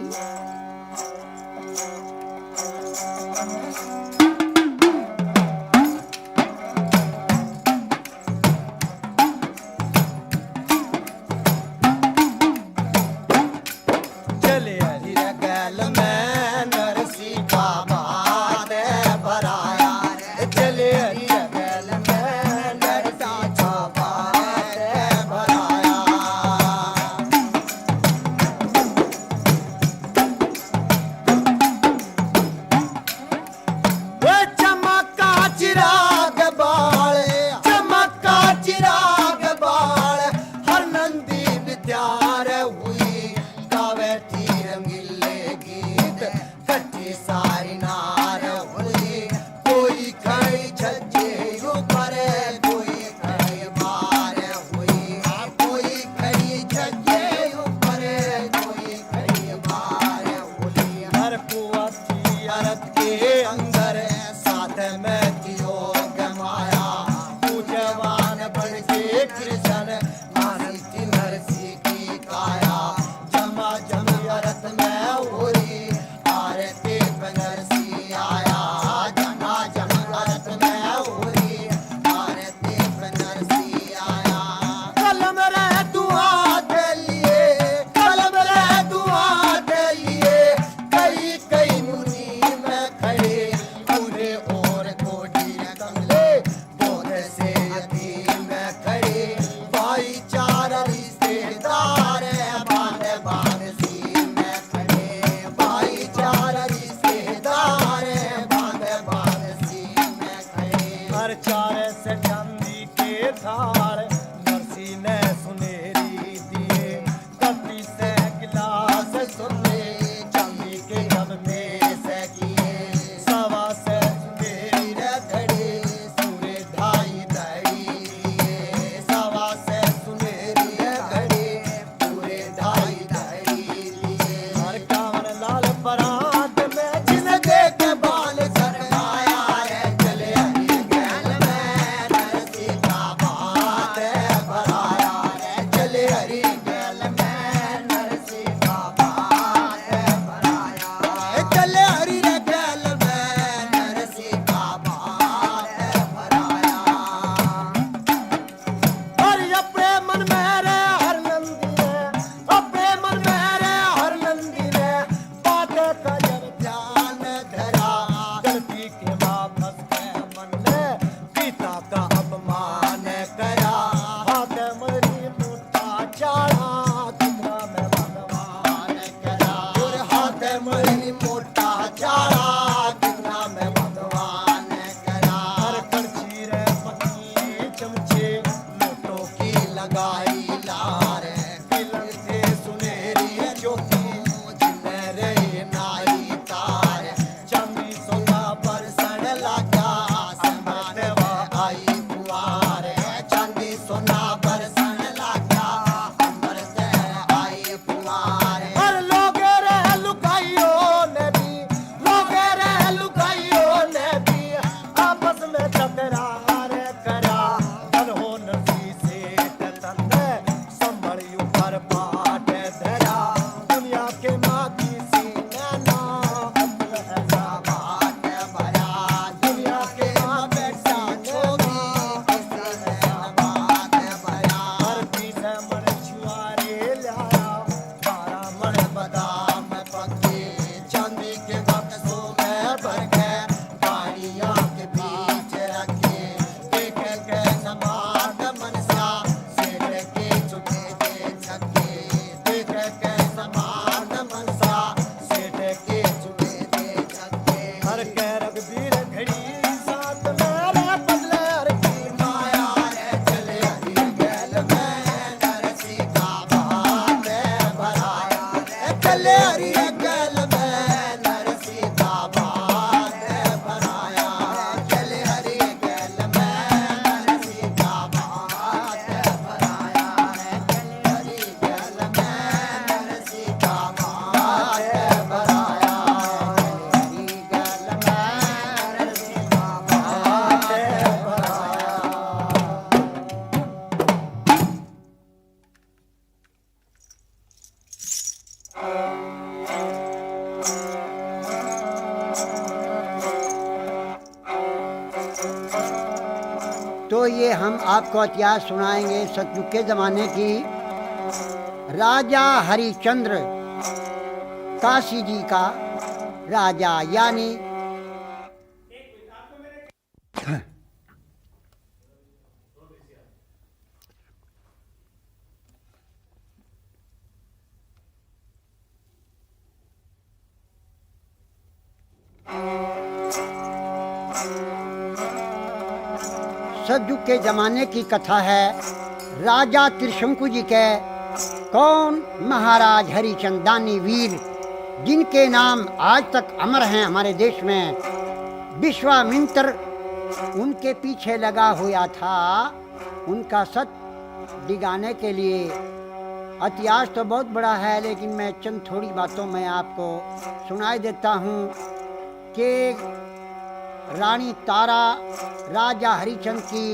हर चार से चांदी के थाल नरसी ने सुनेरी दिए कपी से गिलास सुने चांदी के जब में से किए सवा से सुनेरी रखड़े सूरे ढाई दड़ी दिए सवा से सुनेरी रखड़े पूरे ढाई दड़ी दिए हर कांवर लाल परात में जिन देख बाल सरकाया रे चले हरी गैल में नरसी का बात भराया रे चले हरी गैल में नरसी का बात भराया रे चले हरी रे गैल में नरसी का बात भराया और अपने मन में रे हर नंदी रे अपने मन में रे हर नंदी रे बात का जब ध्यान धरा गलती के वापस के मन ने पिता का अपमान करा हाथ मरी मुट्ठा चाड़ा कितना मैं भगवान करा और हाथ मरी मुट्ठा चाड़ा कितना मैं भगवान करा हर कड़छी रे पत्नी चमचे लोटों की लगाई लार बिलन से सुनेरी चौकी जिन्हें रे नाई तार चांदी सोना बरसण लगा समझ आई पुआर चांदी सोना बरसण लगा अंबर से आई पुआर हर लोग रे लुकाइयों ने भी लोग रे लुकाइयों ने भी आपस में टकरार करा धन हो नसी से तन संभल ऊपर पाट धरा दुनिया के माती सी नैना अकल ऐसा बात भरा दुनिया के माँ बैठा छोगी किसी ने बात भरा हर पीस मन छुआरे लाया 12 मन बादाम पके चांदी के बक्सों में भर के गाड़ियाँ के बीच रखे देख के समाध मनसा सेठ के चुके के छक्के देख के समाध मनसा सेठ के चुके के छक्के हर के रघुवीर घड़ी साथ मेरे बदले हर की माया रे चले हरी गैल में नरसी का बात भराया रे चले हरी गैल में नरसी का बात भराया चले हरी गैल में नरसी का बात भराया चले हरी गैल में नरसी का बात भराया चले हरी गैल में नरसी का बात भराया तो ये हम आपको इतिहास सुनाएंगे सतयुग के जमाने की। राजा हरिश्चंद्र काशी जी का राजा यानी सतयुग के जमाने की कथा है। राजा त्रिशंकु जी के कौन महाराज हरिचंदानी वीर जिनके नाम आज तक अमर हैं हमारे देश में। विश्वामित्र उनके पीछे लगा हुआ था उनका सत दिगाने के लिए। इतिहास तो बहुत बड़ा है लेकिन मैं चंद थोड़ी बातों में आपको सुनाई देता हूँ कि रानी तारा, राजा हरिचंद की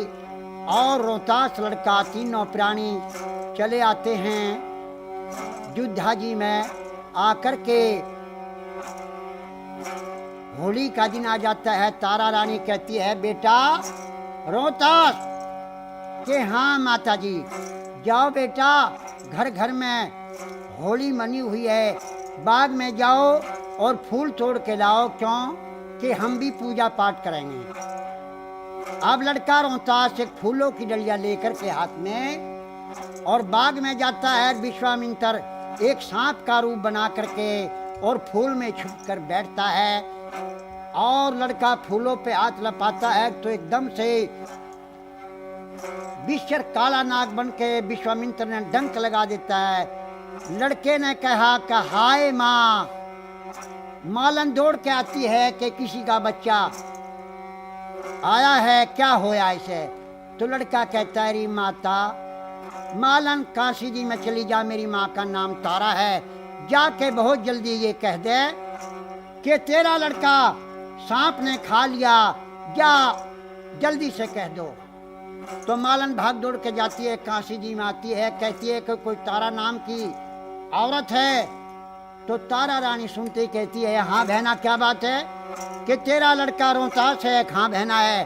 और रोहतास लड़का तीनों प्राणी चले आते हैं अयोध्या जी में। आकर के होली का दिन आ जाता है। तारा रानी कहती है बेटा रोहतास के हाँ माता जी जाओ बेटा, घर घर में होली मनी हुई है, बाग में जाओ और फूल तोड़ के लाओ, क्यों कि हम भी पूजा पाठ करेंगे। अब लड़का रोहतास एक फूलों की डलिया लेकर के हाथ में और बाग में जाता है। विश्वामित्र एक सांप का रूप बना करके और फूल में छुप कर बैठता है। और लड़का फूलों पे हाथ लपाता है तो एकदम से विश्वर काला नाग बन के विश्वामित्र ने डंक लगा देता है। लड़के ने कहा कि हाय माँ, मालन दौड़ के आती है कि किसी का बच्चा आया है, क्या होया इसे? तो लड़का कहता है री माता, मालन काशी जी में चली जा, मेरी माँ का नाम तारा है, जाके बहुत जल्दी ये कह दे कि तेरा लड़का सांप ने खा लिया, जा जल्दी से कह दो। तो मालन भाग दौड़ के जाती है, काशी जी में आती है, कहती है कि कोई तारा नाम की औरत है। तो तारा रानी सुनते ही कहती है हाँ बहना, क्या बात है कि तेरा लड़का रोहतास है? हाँ बहना है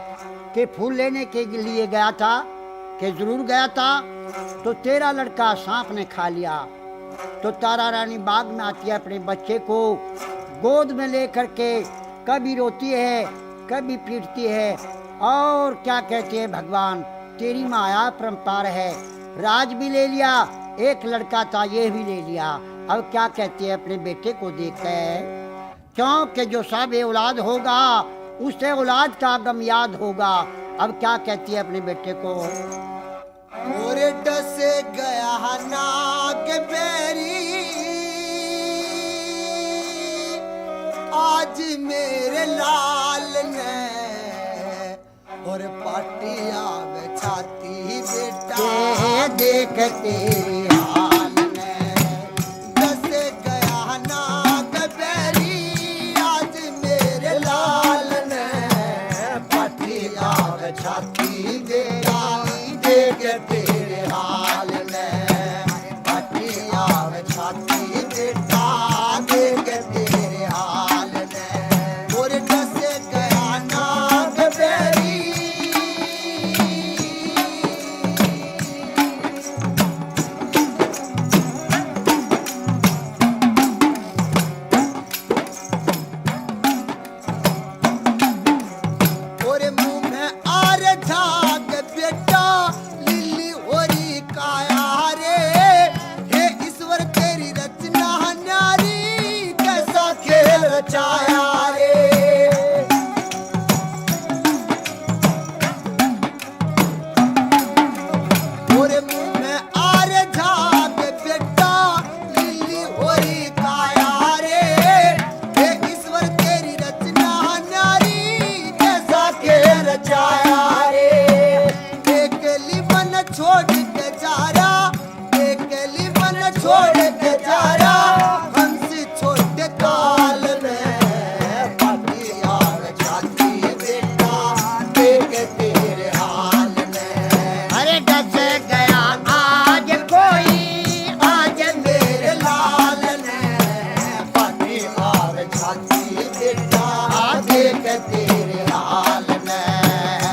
कि फूल लेने के लिए गया था, कि जरूर गया था, तो तेरा लड़का सांप ने खा लिया। तो तारा रानी बाग में आती है, अपने बच्चे को गोद में लेकर के कभी रोती है कभी पीटती है, और क्या कहते हैं भगवान, तेरी माया परम्पार है, राज भी ले लिया, एक लड़का था ये भी ले लिया। अब क्या कहती है अपने बेटे को देख कर, क्योंकि जो सब औलाद होगा उसे औलाद का गम याद होगा। अब क्या कहती है अपने बेटे को, और डसे गया नाग बेरी, आज मेरे लाल ने और पाटिया में छाती बेटा देख तेरे हाल में, डसे गया नाग बेरी, आज मेरे लाल ने पाटिया में छाती बेटा देख तेरे हाल में, पाटिया में छाती बेटा देख तेरे हाल में, और डसे गया नाग बेरी। और मुंह में आर झाग बेटा लिली होरी काया रे, हे ईश्वर तेरी रचना न्यारी, कैसा खेल रचाया रे। और मुंह में आर झाग बेटा लिली होरी काया रे, हे ईश्वर तेरी रचना न्यारी, कैसा खेल रचाया रे। एक लिमन छोड़ के जा रहा, एक लिमन छोड़ के जा रहा, हंस छोटे काल में पाटिया में छाती बेटा देख तेरे हाल में। अरे डस गया आज कोई, आज मेरे लाल ने पाटिया में छाती बेटा देख तेरे हाल में।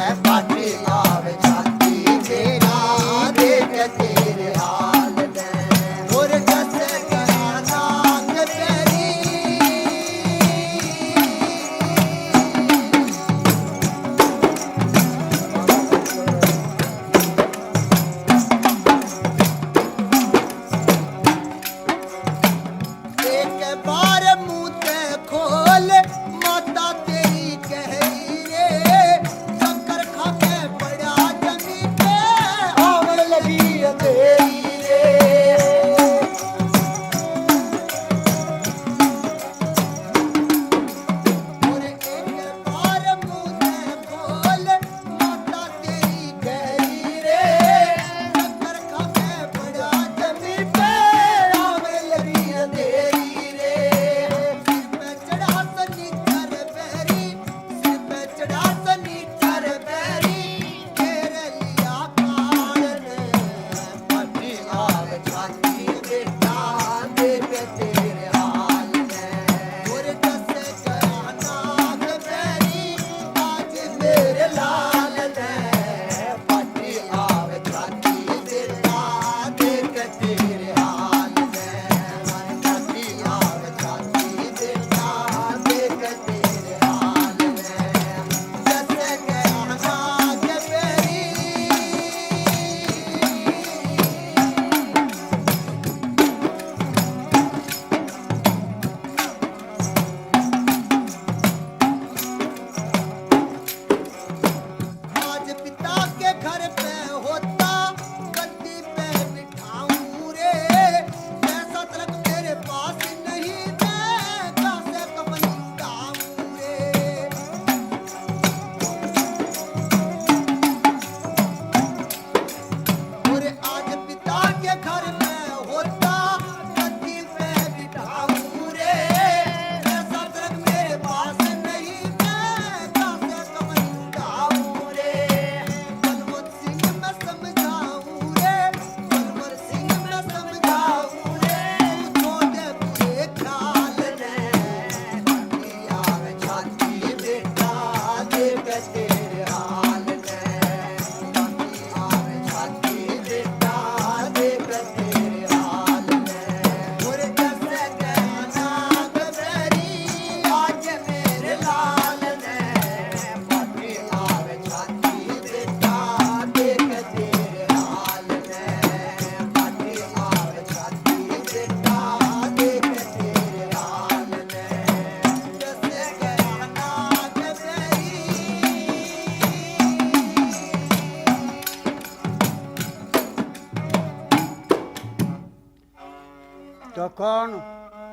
तो कौन?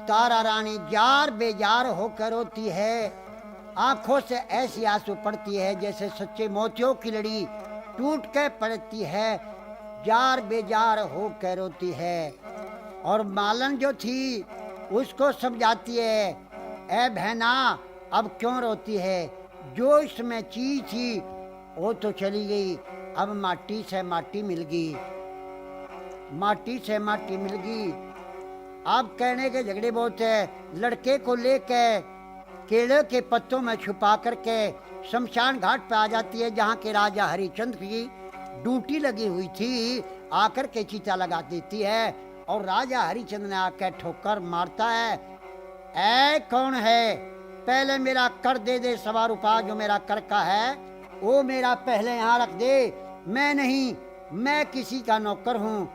तारा रानी जार बेजार होकर रोती है, आंखों से ऐसी आंसू पड़ती है जैसे सच्चे मोतियों की लड़ी टूट के पड़ती है, जार बेजार होकर रोती है। और मालन जो थी उसको समझाती है, ए बहना अब क्यों रोती है, जो इसमें चीज थी वो तो चली गई, अब माटी से माटी मिल गई, माटी से माटी मिल गई। अब कहने के झगड़े बहुत है। लड़के को लेके केले के पत्तों में छुपा करके शमशान घाट पे आ जाती है, जहाँ के राजा हरिचंद्र की ड्यूटी लगी हुई थी, आकर के चीता लगा देती है और राजा हरिचंद्र ने आकर ठोकर मारता है। ऐ कौन है, पहले मेरा कर दे दे, 1.25 रुपया जो मेरा कर का है वो मेरा पहले यहाँ रख दे। मैं नहीं, मैं किसी का नौकर हूँ,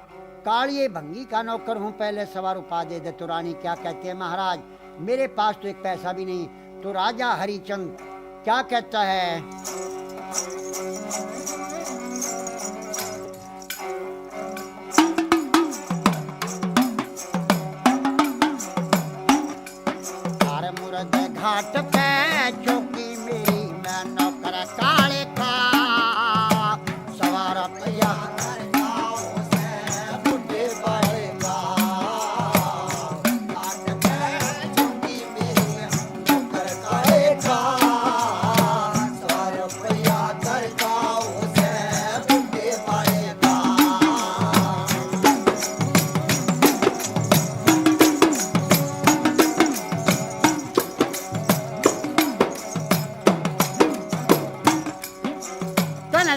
कालिए भंगी का नौकर हूँ, पहले 1.25 रुपया दे दे। तो रानी क्या कहती है, महाराज मेरे पास तो एक पैसा भी नहीं। तो राजा हरिचंद क्या कहता है, तार मुरद घाट पे चौकी मेरी, मैं नौकर काले का 1.25 रुपया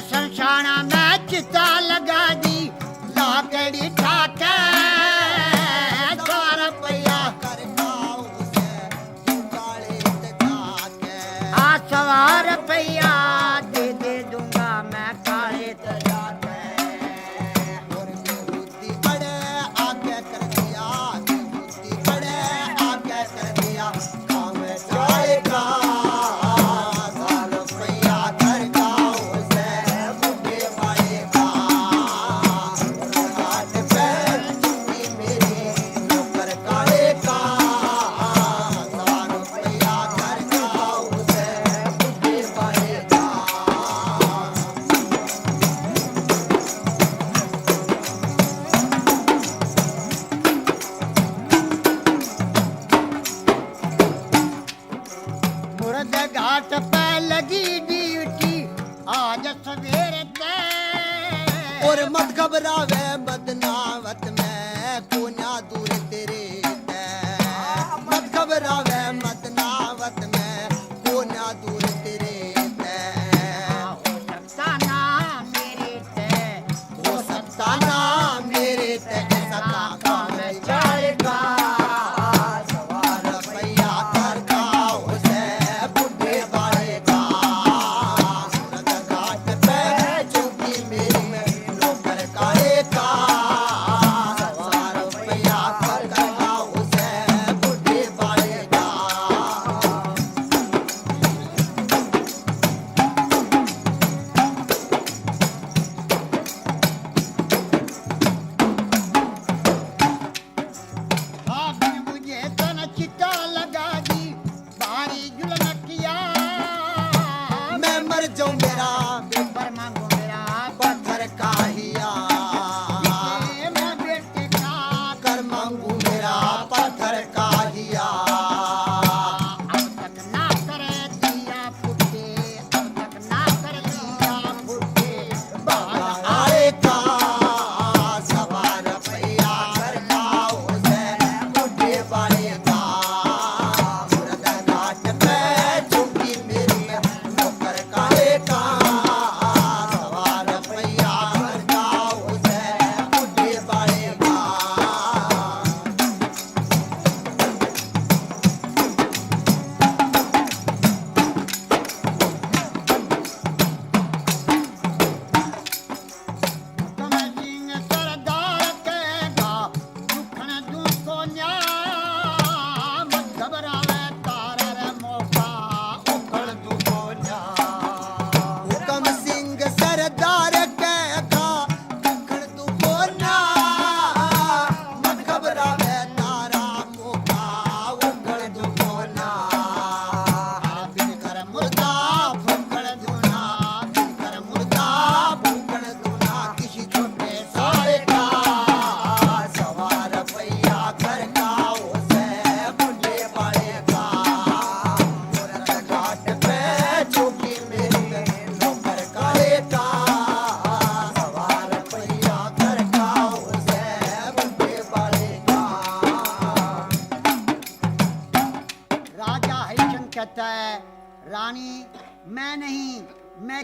शमशाना में चिता लगा दी, लाकड़ी ठाके 1.25 रुपया 1.25 रुपया दे दे दूंगा मैं काले तजा के। और बुद्धि बड़े आगे कर दिया, बुद्धि बड़े आगे कर दिया, काम जाएगा 1.25 रुपया कर का उसे बुद्धि बढ़ेगा। घाट पे चुकी मेरी नौकर काले का 1.25 रुपया कर का उसे बुद्धि बढ़ेगा। मुर्द घाट पे लगी ड्यूटी आज सवेरे ते, और मत घबरावे बदनावत में कोना दूर तेरे ते, मत घबरावे बदनावत में कोना दूर तेरे ते, हो सकता ना मेरे ते, हो सकता ना मेरे ते सका काम जाएगा 1.25 रुपया कर का उसे बुढ़े बढ़ेगा। घाट पे चुकी मेरी नौकर काले का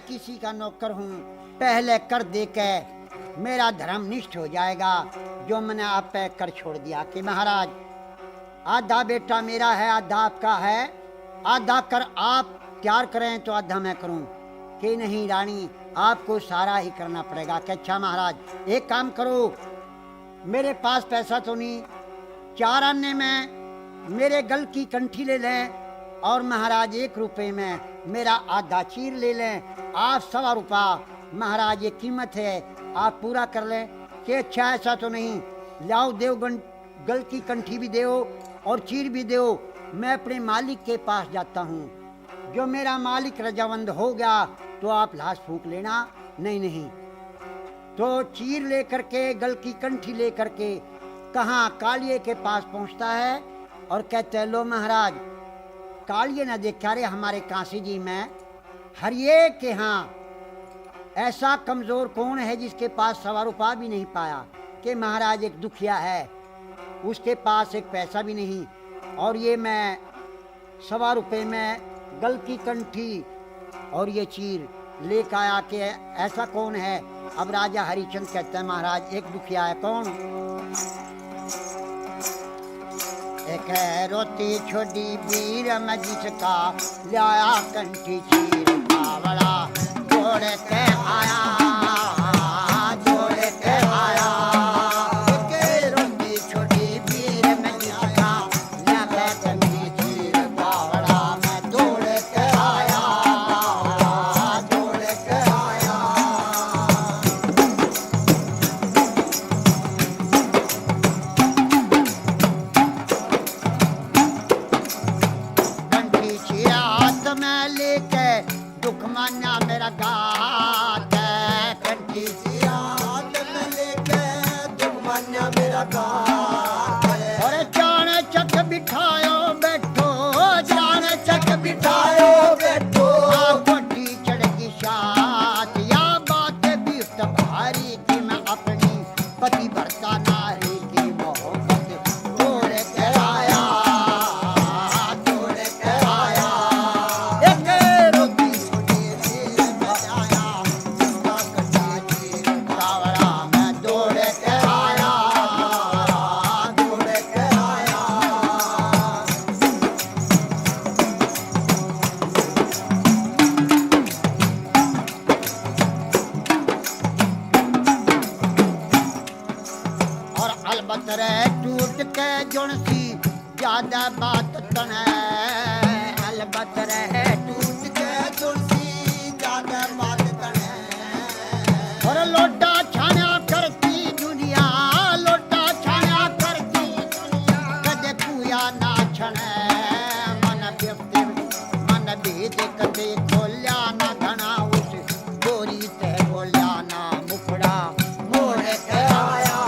किसी का नौकर हूँ, पहले कर दे के मेरा धर्म निष्ठ हो जाएगा। जो मैंने आप पे कर छोड़ दिया कि महाराज आधा बेटा मेरा है, आधा आपका है, आधा कर आप तैयार करें तो आधा मैं करूं। कि नहीं रानी, आपको सारा ही करना पड़ेगा। कि अच्छा महाराज एक काम करो, मेरे पास पैसा तो नहीं, 4 आने में मेरे गल की कंठी ले लें और महाराज 1 रुपए में मेरा आधा चीर ले लें। आप 1.25 रुपया महाराज ये कीमत है, आप पूरा कर लें। कि अच्छा ऐसा तो नहीं, लाओ देव गल की कंठी भी दो और चीर भी दो। मैं अपने मालिक के पास जाता हूँ, जो मेरा मालिक रजावंद हो गया तो आप लाश फूंक लेना। नहीं नहीं, तो चीर लेकर के गल की कंठी लेकर के कहाँ कालिए के पास पहुँचता है और कहते लो महाराज, कालिए न देखा रे हमारे काशी जी में हरिये के यहाँ ऐसा कमजोर कौन है जिसके पास 1.25 रुपया भी नहीं पाया। कि महाराज एक दुखिया है, उसके पास एक पैसा भी नहीं, और ये मैं 1.25 रुपये में गल की कंठी और ये चीर लेकर आया। कि ऐसा कौन है। अब राजा हरिचंद कहते हैं महाराज एक दुखिया है। कौन? एक है रोटी छोटी वीर में जिसका लाया कंठी चीर बावड़ा जोड़ के आया, जोड़ के आया। एक रोटी छोटी वीर में जिसका लाया कंठी चीर बावड़ा मैं जोड़ के आया, जोड़ के आया। कंठी चीरा हाथ में लेके दुख मान्या मेरा गात है। कंठी चीरा हाथ में लेके दुख मान्या मेरा गात है। और जान चक बिठायो बैठो, जान चक बिठायो बैठो। कोठी चढ़गी शात या बात भी भारी की मैं अपनी पति भरता नारी की मोहब्बत तोड़ के आया, तोड़ के आया। एक रोटी छोटी चीर में आया, जिसका कटा चीर बावड़ा मैं दौड़ के आया, दौड़ के आया। और अलबत रे टूट के जुणसी ज्यादा बात तने, अलबत रे टूट के जुणसी ज्यादा बात तने। और लोटा छाना करती दुनिया, लोटा छाना करती दुनिया। कदे कुया ना छने मन व्यक्ति मन भेद कदे खोल्या ना घना उस गोरी ते बोल्या ना मुखड़ा मोड़ के आया,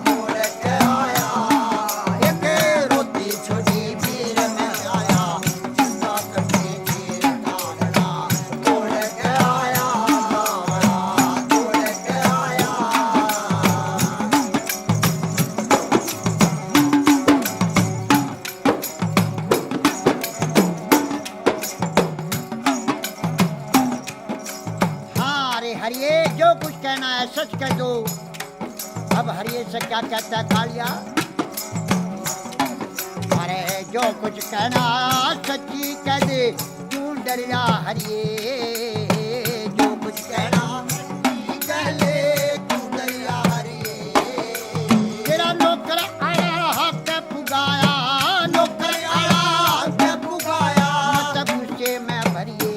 मोड़ के आया। एक रोटी छोटी वीर में आया, जिसका कटी चीर कागड़ा मोड़ के आया, मोड़ के आया। हाँ अरे हरिये जो कुछ कहना है सच कह दो। अब हरिये से क्या कहता है कालिया? अरे जो कुछ कहना सच्ची कह दे, क्यों डरिया हरिये। जो कुछ कहना सच्ची कह ले, क्यों डरिया हरिये। तेरा नौकर आया हक पुगाया, नौकर आया हक पुगाया। मत गुस्से में भरिए,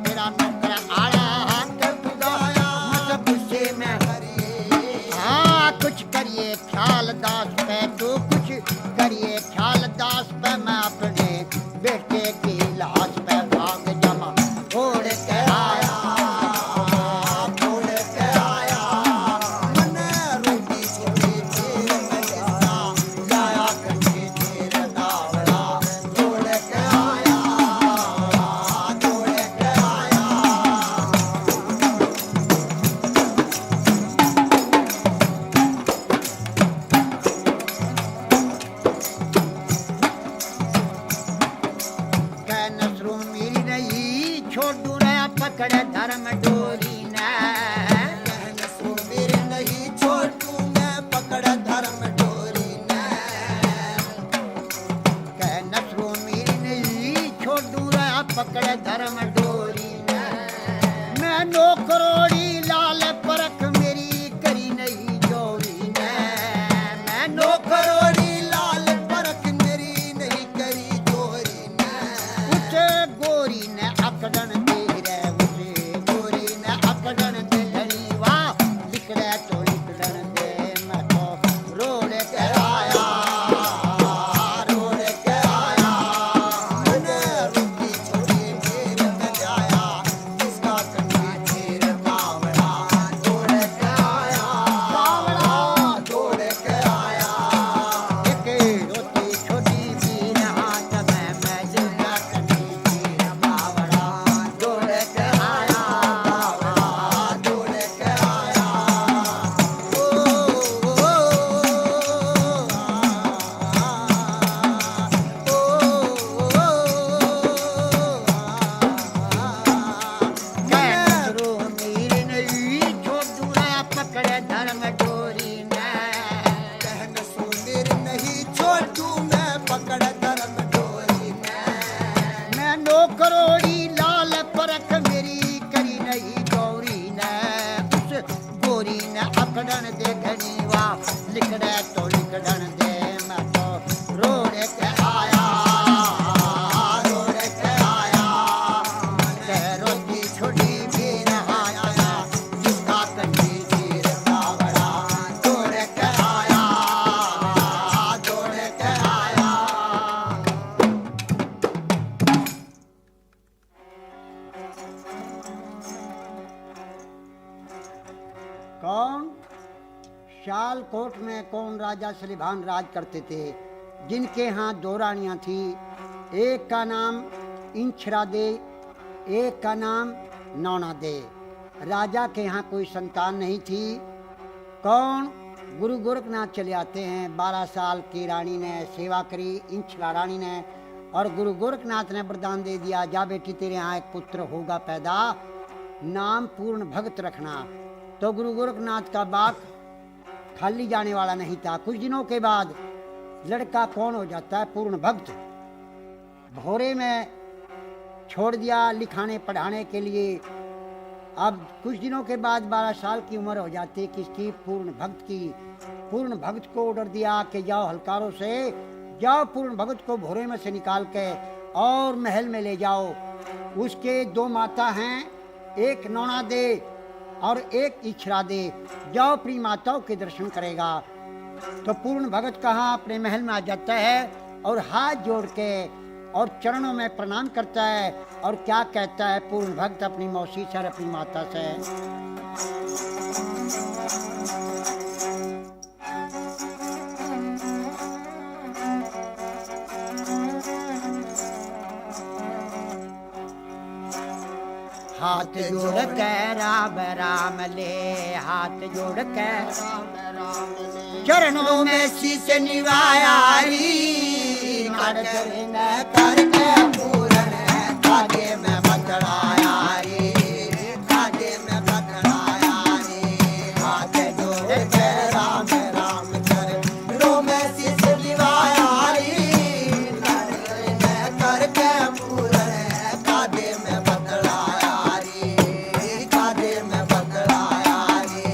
तेरा नौकर आया हक पुगाया। मत गुस्से में भरिए। हाँ कुछ करिए ख्याल दास पे, तो कुछ करिए ख्याल दास पे। मैं अपने बेटे की लाश पे भाग जमा हो पकड़े धर्म डोरी ने कहन सो मेरे नहीं छोटू मैं पकड़ धर्म डोरी ने कह नसरो मेरी नहीं छोड़ू रे पकड़े धर्म डोरी ने मैं नौकरोड़ी लाल परख मेरी करी नहीं जोरी ने मैं नौकरोड़ी लाल परख मेरी नहीं करी चोरी ने उसे गोरी ने अकड़न दे रे उसे गोरी ने अकड़न दे धनी वाह लिखड़े तो लिखड़न दे मैं तो रोड के आया रोड के आया मैंने रुकी छोड़ी मेरे में जाया इसका कन्नी चीर बावड़ा दौड़ के आया बावड़ा दौड़ के आया एक रोटी छोटी भी हाथ में मैं जिंदा कनी चीर बावड़ा दौड़ के आया बावड़ा दौड़ के आया ओ मैं नसरो मेरी नहीं छोड़ू रे पकड़े धर्म डोरी ने कहन सो मेरे नहीं छोटू मैं पकड़ धर्म डोरी ने मैं नौकरोड़ी लाल परख मेरी करी नहीं गौरी ने उस गोरी ने अकड़न दे घनी वाह लिखड़े तो लिखड़न दे मैं तो रोड के आया रोड के आया कह रोटी छोटी भी आया जिसका कन्नी चीर बावड़ा दौड़ के आया दौड़ के आया कौन शालकोट में कौन राजा सलीभान राज करते थे जिनके यहाँ दो रानियां थी एक का नाम इंछरा दे एक का नाम नौना दे राजा के यहाँ कोई संतान नहीं थी कौन गुरु गोरखनाथ चले आते हैं 12 साल की रानी ने सेवा करी इंछरा रानी ने और गुरु गोरखनाथ ने वरदान दे दिया जा बेटी तेरे यहाँ एक पुत्र होगा पैदा नाम पूर्ण भक्त रखना तो गुरु गोरखनाथ का बाग खाली जाने वाला नहीं था कुछ दिनों के बाद लड़का कौन हो जाता है पूर्ण भक्त भोरे में छोड़ दिया लिखाने पढ़ाने के लिए अब कुछ दिनों के बाद 12 साल की उम्र हो जाती है किसकी पूर्ण भक्त की पूर्ण भक्त को ऑर्डर दिया कि जाओ हलकारों से जाओ पूर्ण भक्त को भोरे में से निकाल के और महल में ले जाओ उसके 2 माता हैं एक नौना दे और एक इच्छरा दे जाओ अपनी माताओं के दर्शन करेगा तो पूर्ण भगत कहाँ अपने महल में आ जाता है और हाथ जोड़ के और चरणों में प्रणाम करता है और क्या कहता है पूर्ण भक्त अपनी मौसी से और अपनी माता से हाथ जोड़ के राम राम ले हाथ जोड़ के चरणों में शीश निवाया करके पूरन कागे में बतलाया रे कागे में बतलाया रे हाथ जोड़ के राम राम कर रो में शीश दिवाया रे करके पूरन कागे में बतलाया रे कागे में बतलाया रे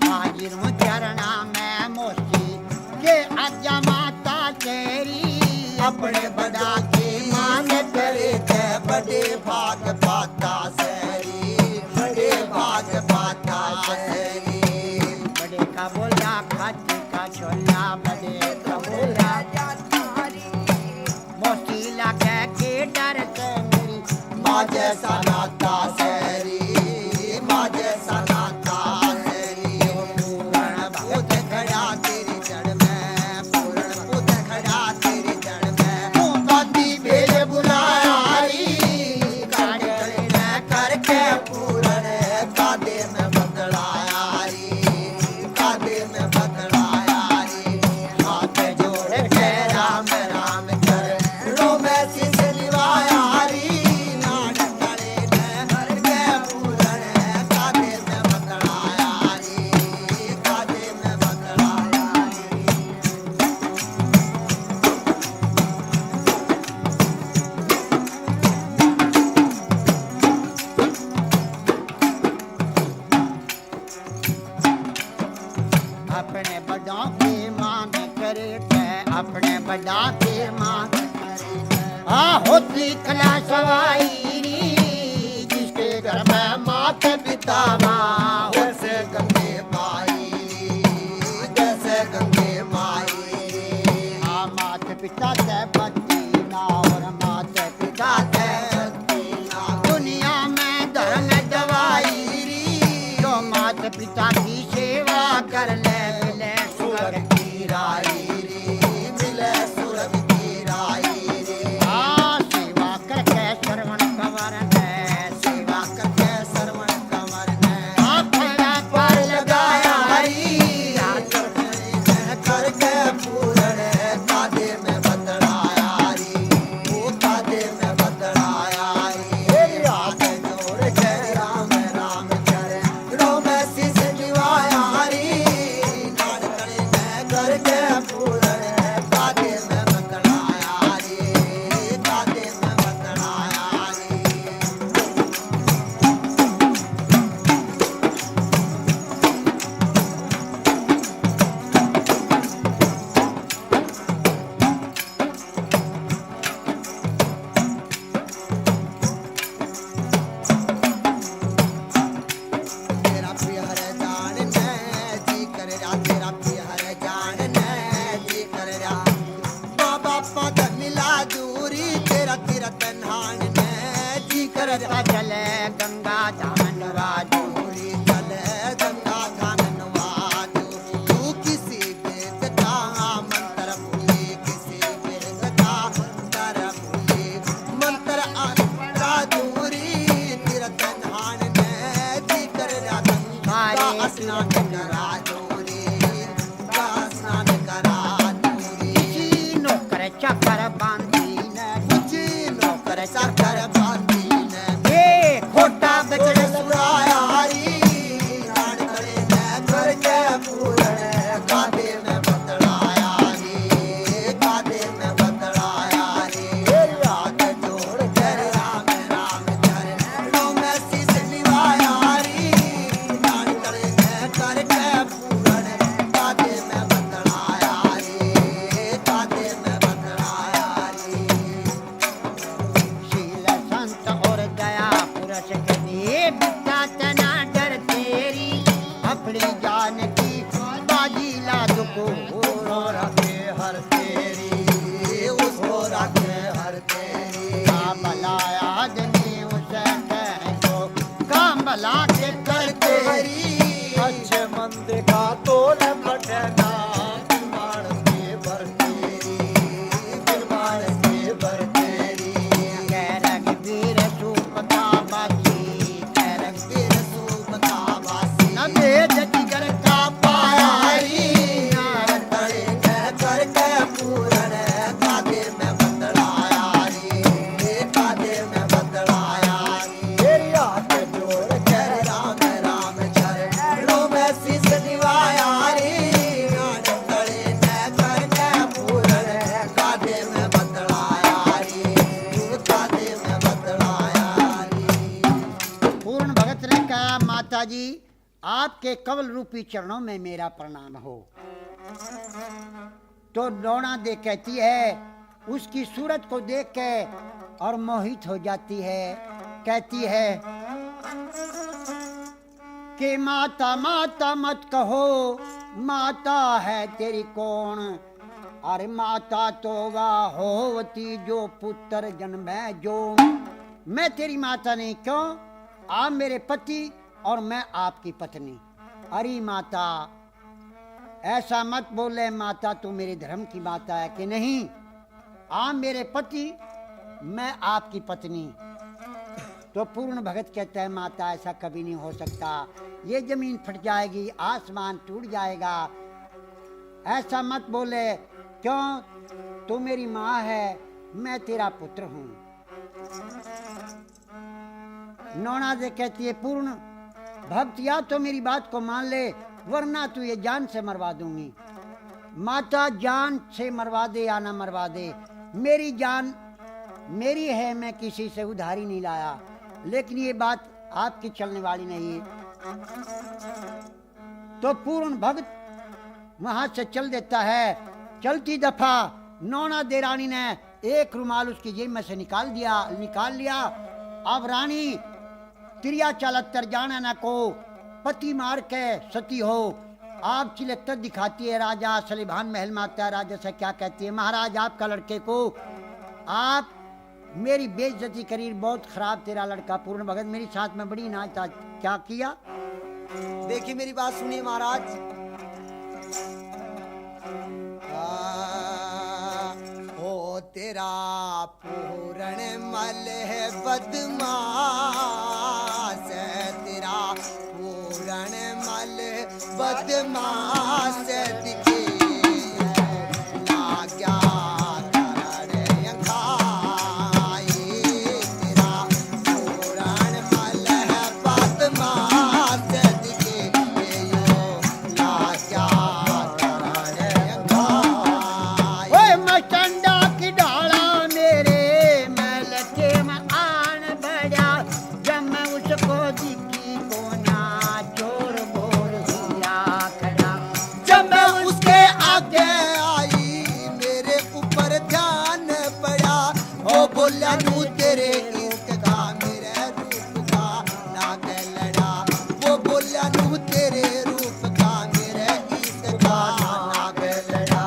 हाजिर हूँ चरणा में मोसी के आज्ञा माता तेरी अपने बड़ा के मान करे के बड़े भाग पाता सरी बड़े भाग पाता सरी बड़े का बोला खाती का छोला बड़े का बोला मोसी लगा के डर से मेरी माँ जैसा नाता सरी माँ जैसा नाता सरी पूर्ण भूत खड़ा तेरी जड़ में पूर्ण भूत खड़ा तेरी जड़ में तू बाती भेज बुलाया री काटे करके पूर्ण कादे में बदलाया री कादे में बदलाया री हाथ जोड़ के राम राम कर रो में शीश निवाया री नाड़ करे करके बड़ा के माँ होती कला सवाई जिसके घर में माता पिता माँ जैसे गंगे माई, जैसे गंगे माई। माता पिता से बच्ची ना और माता पिता से दुनिया में धर्म दवाई जो माता पिता की सेवा कर ले मिले स्वर्ग की राई री, मिले स्वर्ग की राई री। सेवा करके श्रवण कंवर है सेवा करके श्रवण कंवर ने फड़ा पर लगाया हरी करके पूरण कादे में बदलाया री, वो कादे में बदलाया री। हाथ जोड़ के राम राम करे रोम शीश निवाया री, नाड़ करके पूरण कादे में बदलाया री, कादे में बदलाया री। तेरा प्यार जान ने जी कर रहा, तेरा प्यार जान ने जी कर रहा। बाबा पद मिला दूरी तेरा तेरा तन्हान ने जी कर रहा। चले गंगा धामनवा दूरी चले गंगा धाम नवाजू, तू किसी वेद का मंत्र भूली, किसी वेद का मंत्र भूली। मंत्र अनपढ़ा दूरी तेरा तन्हान ने जी कर रहा। गंगा स्नान करा दूरी, गंगा स्नान करा दूरी। नौकर चाकर बांधी ने कुछ नौकर चाकर बांधी ने ये खोटा बचड़ सुराया हरी, नाड़ करे ने करके पूरण कादे में बदलाया री, कादे में बदलाया री। हाथ जोड़ कर राम राम करे रोम शीश निवाया री, नाड़ करे ने करके पूरण कादे में बदलाया री, कादे में बदलाया री। शील संत और दया पुरुष के दिए बिता तना डर तेरी अपनी जान की बाजी ला दुको उसको रखे हर तेरी, उसको रखे हर तेरी। भला आदमी उसे कह दो काम भला के कर तेरी अच्छे मंद का तोल फटना बिरबान के भर तेरी, बिरबान के भर तेरी। कैरग वीर सूप का बासी कैरग वीर सूप का वासी, न भेद जिगर का पाया हरी नार तड़े कह करके पूरण कादे में बदलाया री, कादे में बदलाया री। तेरी हाथ जोड़ के राम राम चरण रोम शीश निवाया री, नाड़ तड़े ने करके पूरण कादे में बदलाया री, कादे में बदलाया री। पूर्ण भगत ने कहा माता जी आपके कवल रूपी चरणों में मेरा प्रणाम हो। तो डोना दे कहती है उसकी सूरत को देख के और मोहित हो जाती है। कहती है कि माता माता मत कहो माता है तेरी कौन। अरे माता तो वह होती जो पुत्र जन्मे जो। मैं तेरी माता नहीं, क्यों? आप मेरे पति और मैं आपकी पत्नी। अरे माता ऐसा मत बोले माता, तू मेरे धर्म की माता है कि नहीं? आप मेरे पति, मैं आपकी पत्नी। तो पूर्ण भगत कहता है माता ऐसा कभी नहीं हो सकता, ये जमीन फट जाएगी, आसमान टूट जाएगा। ऐसा मत बोले, क्यों? तू मेरी माँ है, मैं तेरा पुत्र हूँ। नौना से कहती है पूर्ण भक्त या तो मेरी बात को मान ले, वरना तू ये जान से मरवा दूंगी। माता जान से मरवा दे या ना मरवा दे, मेरी जान मेरी है, मैं किसी से उधारी नहीं लाया। लेकिन ये बात आपकी चलने वाली नहीं है। तो पूर्ण भक्त वहां से चल देता है। चलती दफा नौना दे रानी ने एक रुमाल उसकी जेब में से निकाल लिया। अब रानी तिरिया चालत्तर जाना न को पति मार के सती हो। आप चिलत्तर दिखाती है। राजा सलीभान महल में आता है। राजा से क्या कहती है, महाराज आपका लड़के को आप मेरी बेइज्जती करी, बहुत खराब तेरा लड़का पूर्ण भगत मेरी साथ में बड़ी नाच था, क्या किया। देखिए मेरी बात सुनिए महाराज। ओ तेरा पूर्ण मल है बदमाश, तेरा पूर्ण मल बदमाश दिखे लाग्या तेरे इश्क का मेरे रूप का नाग लड़ा। वो बोला नू तेरे रूप का मेरे इश्क का नाग लड़ा।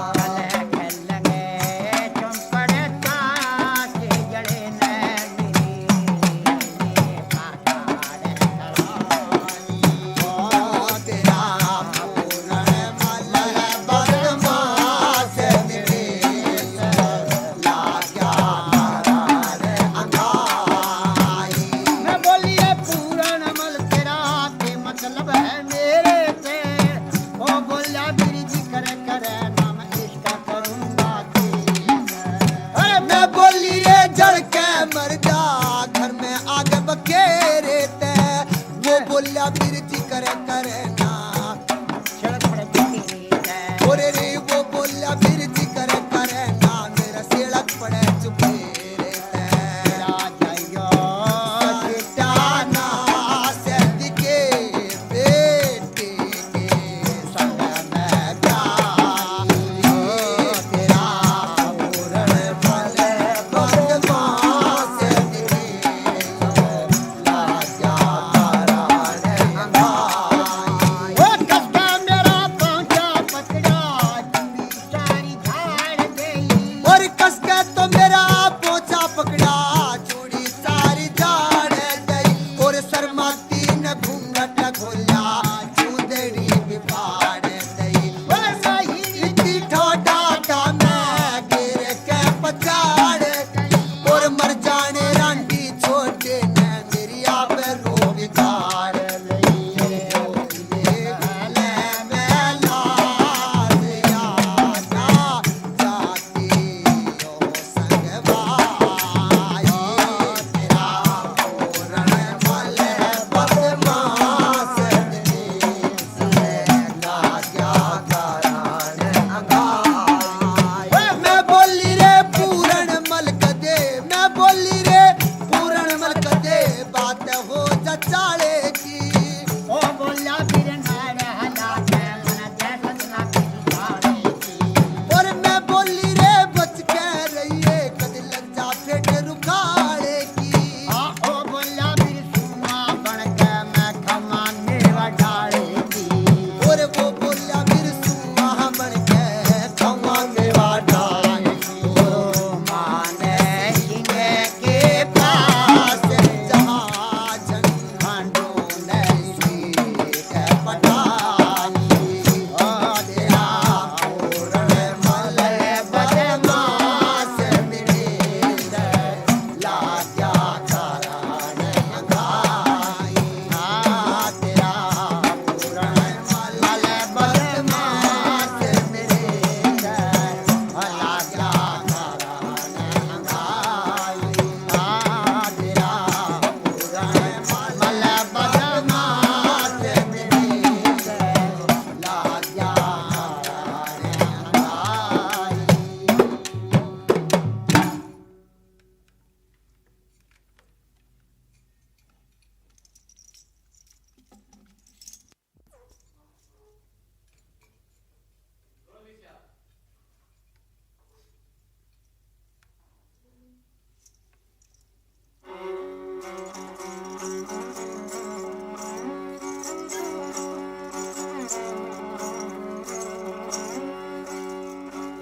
बिरती करे करे ना ओरे रे वो बोला बिरती करे करे ना मेरा सिलक पड़े चुपे रे राजा चिटाना से दिखे बेटे के संग में तेरा पूर्ण फल बदमाश दिखे लाजा चाले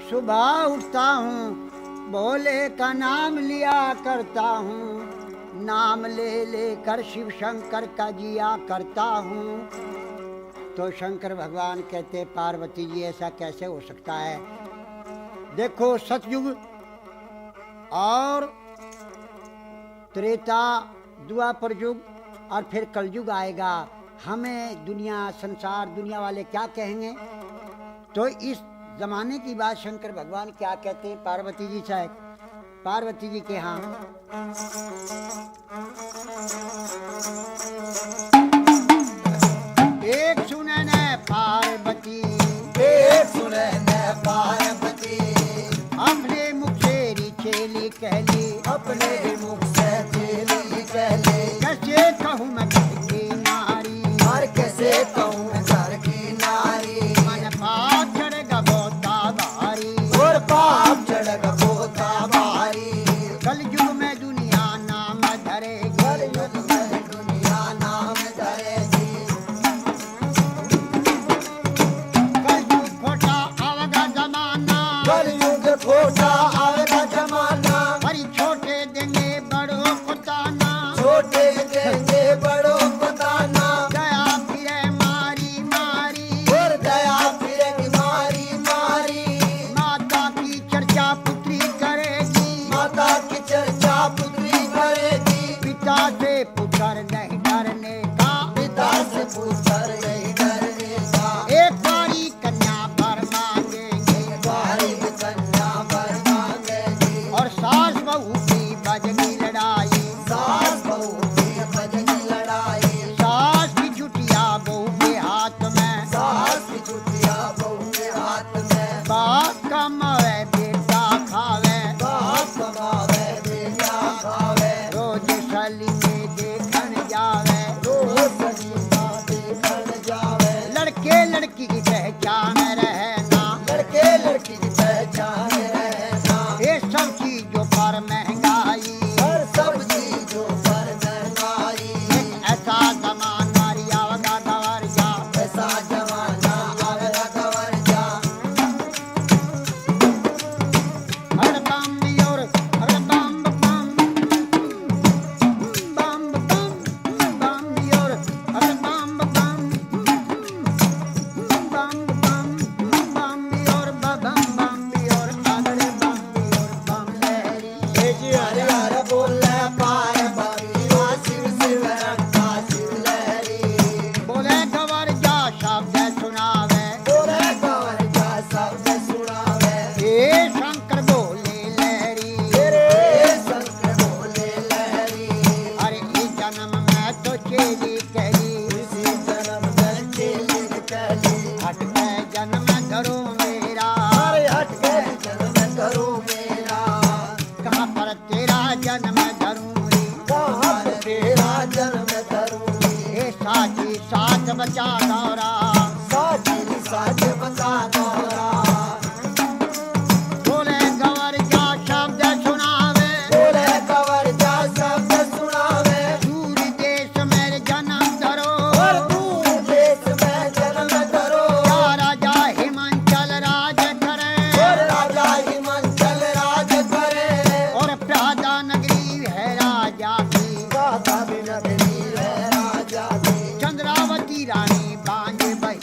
सुबह उठता हूँ भोले का नाम लिया करता हूँ, नाम ले लेकर शिव शंकर का जिया करता हूँ। तो शंकर भगवान कहते पार्वती जी ऐसा कैसे हो सकता है? देखो सतयुग और त्रेता द्वापर युग और फिर कलयुग आएगा, हमें दुनिया संसार दुनिया वाले क्या कहेंगे? तो इस जमाने की बात शंकर भगवान क्या कहते हैं पार्वती जी से? पार्वती जी के यहाँ एक सुने न पार्वती, एक सुने न पार्वती, अपने मुख से रिचेली कहली, अपने मुख से चेली कहले, कैसे कहूँ मैं घर की नारी, और कैसे कहूँ मैं घर की नारी, मन पाप चढ़ेगा बोता भारी, और पाप चढ़ेगा बोता भारी, कलयुग में दुनिया नाम धरेगी, कलयुग में दुनिया नाम धरेगी, कलयुग खोटा आवेगा जमाना, कलयुग खोटा आवेगा जमाना, बड़ी छोटे देंगे बड़ों को ताना, छोटे देंगे बड़ों को ताना, दया फिरे मारी मारी, और दया फिरेगी मारी मारी, माता की चर्चा पुत्री करेगी, माता की चर्चा पुत्री करेगी, पिता से पुत्र नहीं डरने का, पिता से पुत्र नहीं डरने का, एक बारी कन्या पर मांगेंगे, बारी कन्या वर मांगेगी, और सास बहू की बजनी लड़ाई, सास बहू की बजनी लड़ाई, सास की चुटिया बहू के हाथ में, सास की चुटिया बहू के हाथ में, बाप कमावे बेटा खावे, बाप कमावे बेटा खावे, रोज सली में देखन जावे, रोज सजीवा देखन जावे, लड़के लड़की की पहचान रहना, लड़के लड़की की पहचान रहना, ये सब चीजों पर महंगाई, हर सब चीजों पर महंगाई, एक ऐसा जमाना रियावगा गवरिया, ऐसा जमाना आवेगा गवर जा, हर बम दियोर हर बम बम बम बम दियोर हर बम बम बम दियोर बम दियोर अगले बम दियोर बम लहरी, हरे हरे बोले पार्वती, शिव शिव रंगा शिव लहरी, बोले गवरिया शब्द सुनावे, बोले गवर जा शब्द सुनावे, हे शंकर बोले लहरी, तेरे शंकर बोले लहरी, अरे इस जन्म में तो चेली कही, इसी जन्म में चेली कहली, हट के जन्म धरो मेरा, अरे हट के जन्म करो मेरा, कहाँ पर तेरा जन्म धरूं रे, कहाँ पर तेरा जन्म करूँगी, हे साची साथ बचा दौरा, साची साच बता दोहरा, बोले गवर जा शब्द सुनावे, बोले गवर जा शब्द सुनावे, दूर देश मेरे जन्म धरो, और दूर देश में जन्म करो, या राजा हिमांचल राज करे, और राजा हिमांचल राज करे, और प्यादा नगरी है राजा की, गाता भी नगरी है राजा की, चंद्रावती रानी बांझ बही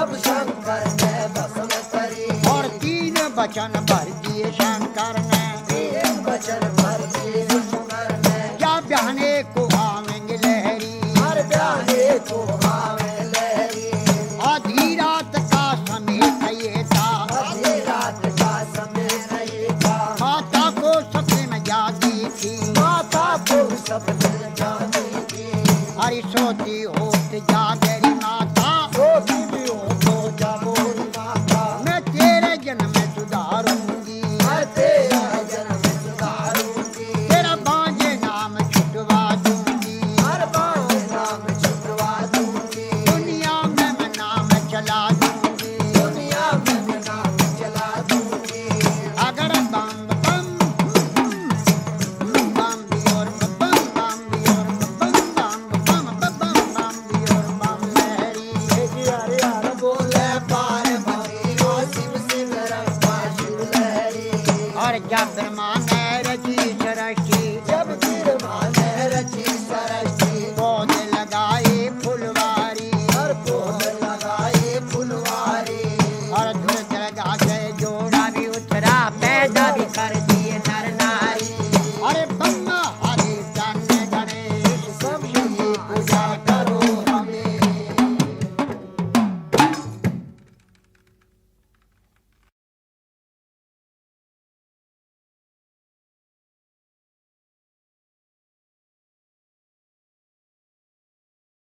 सब शंकर ने भस्म करी। और 3 वचन भर दिए शंकर ने, 3 वचन भर दिए शंकर ने। क्या बहने को आवेंगे लहरी, हर प्यारे को आवे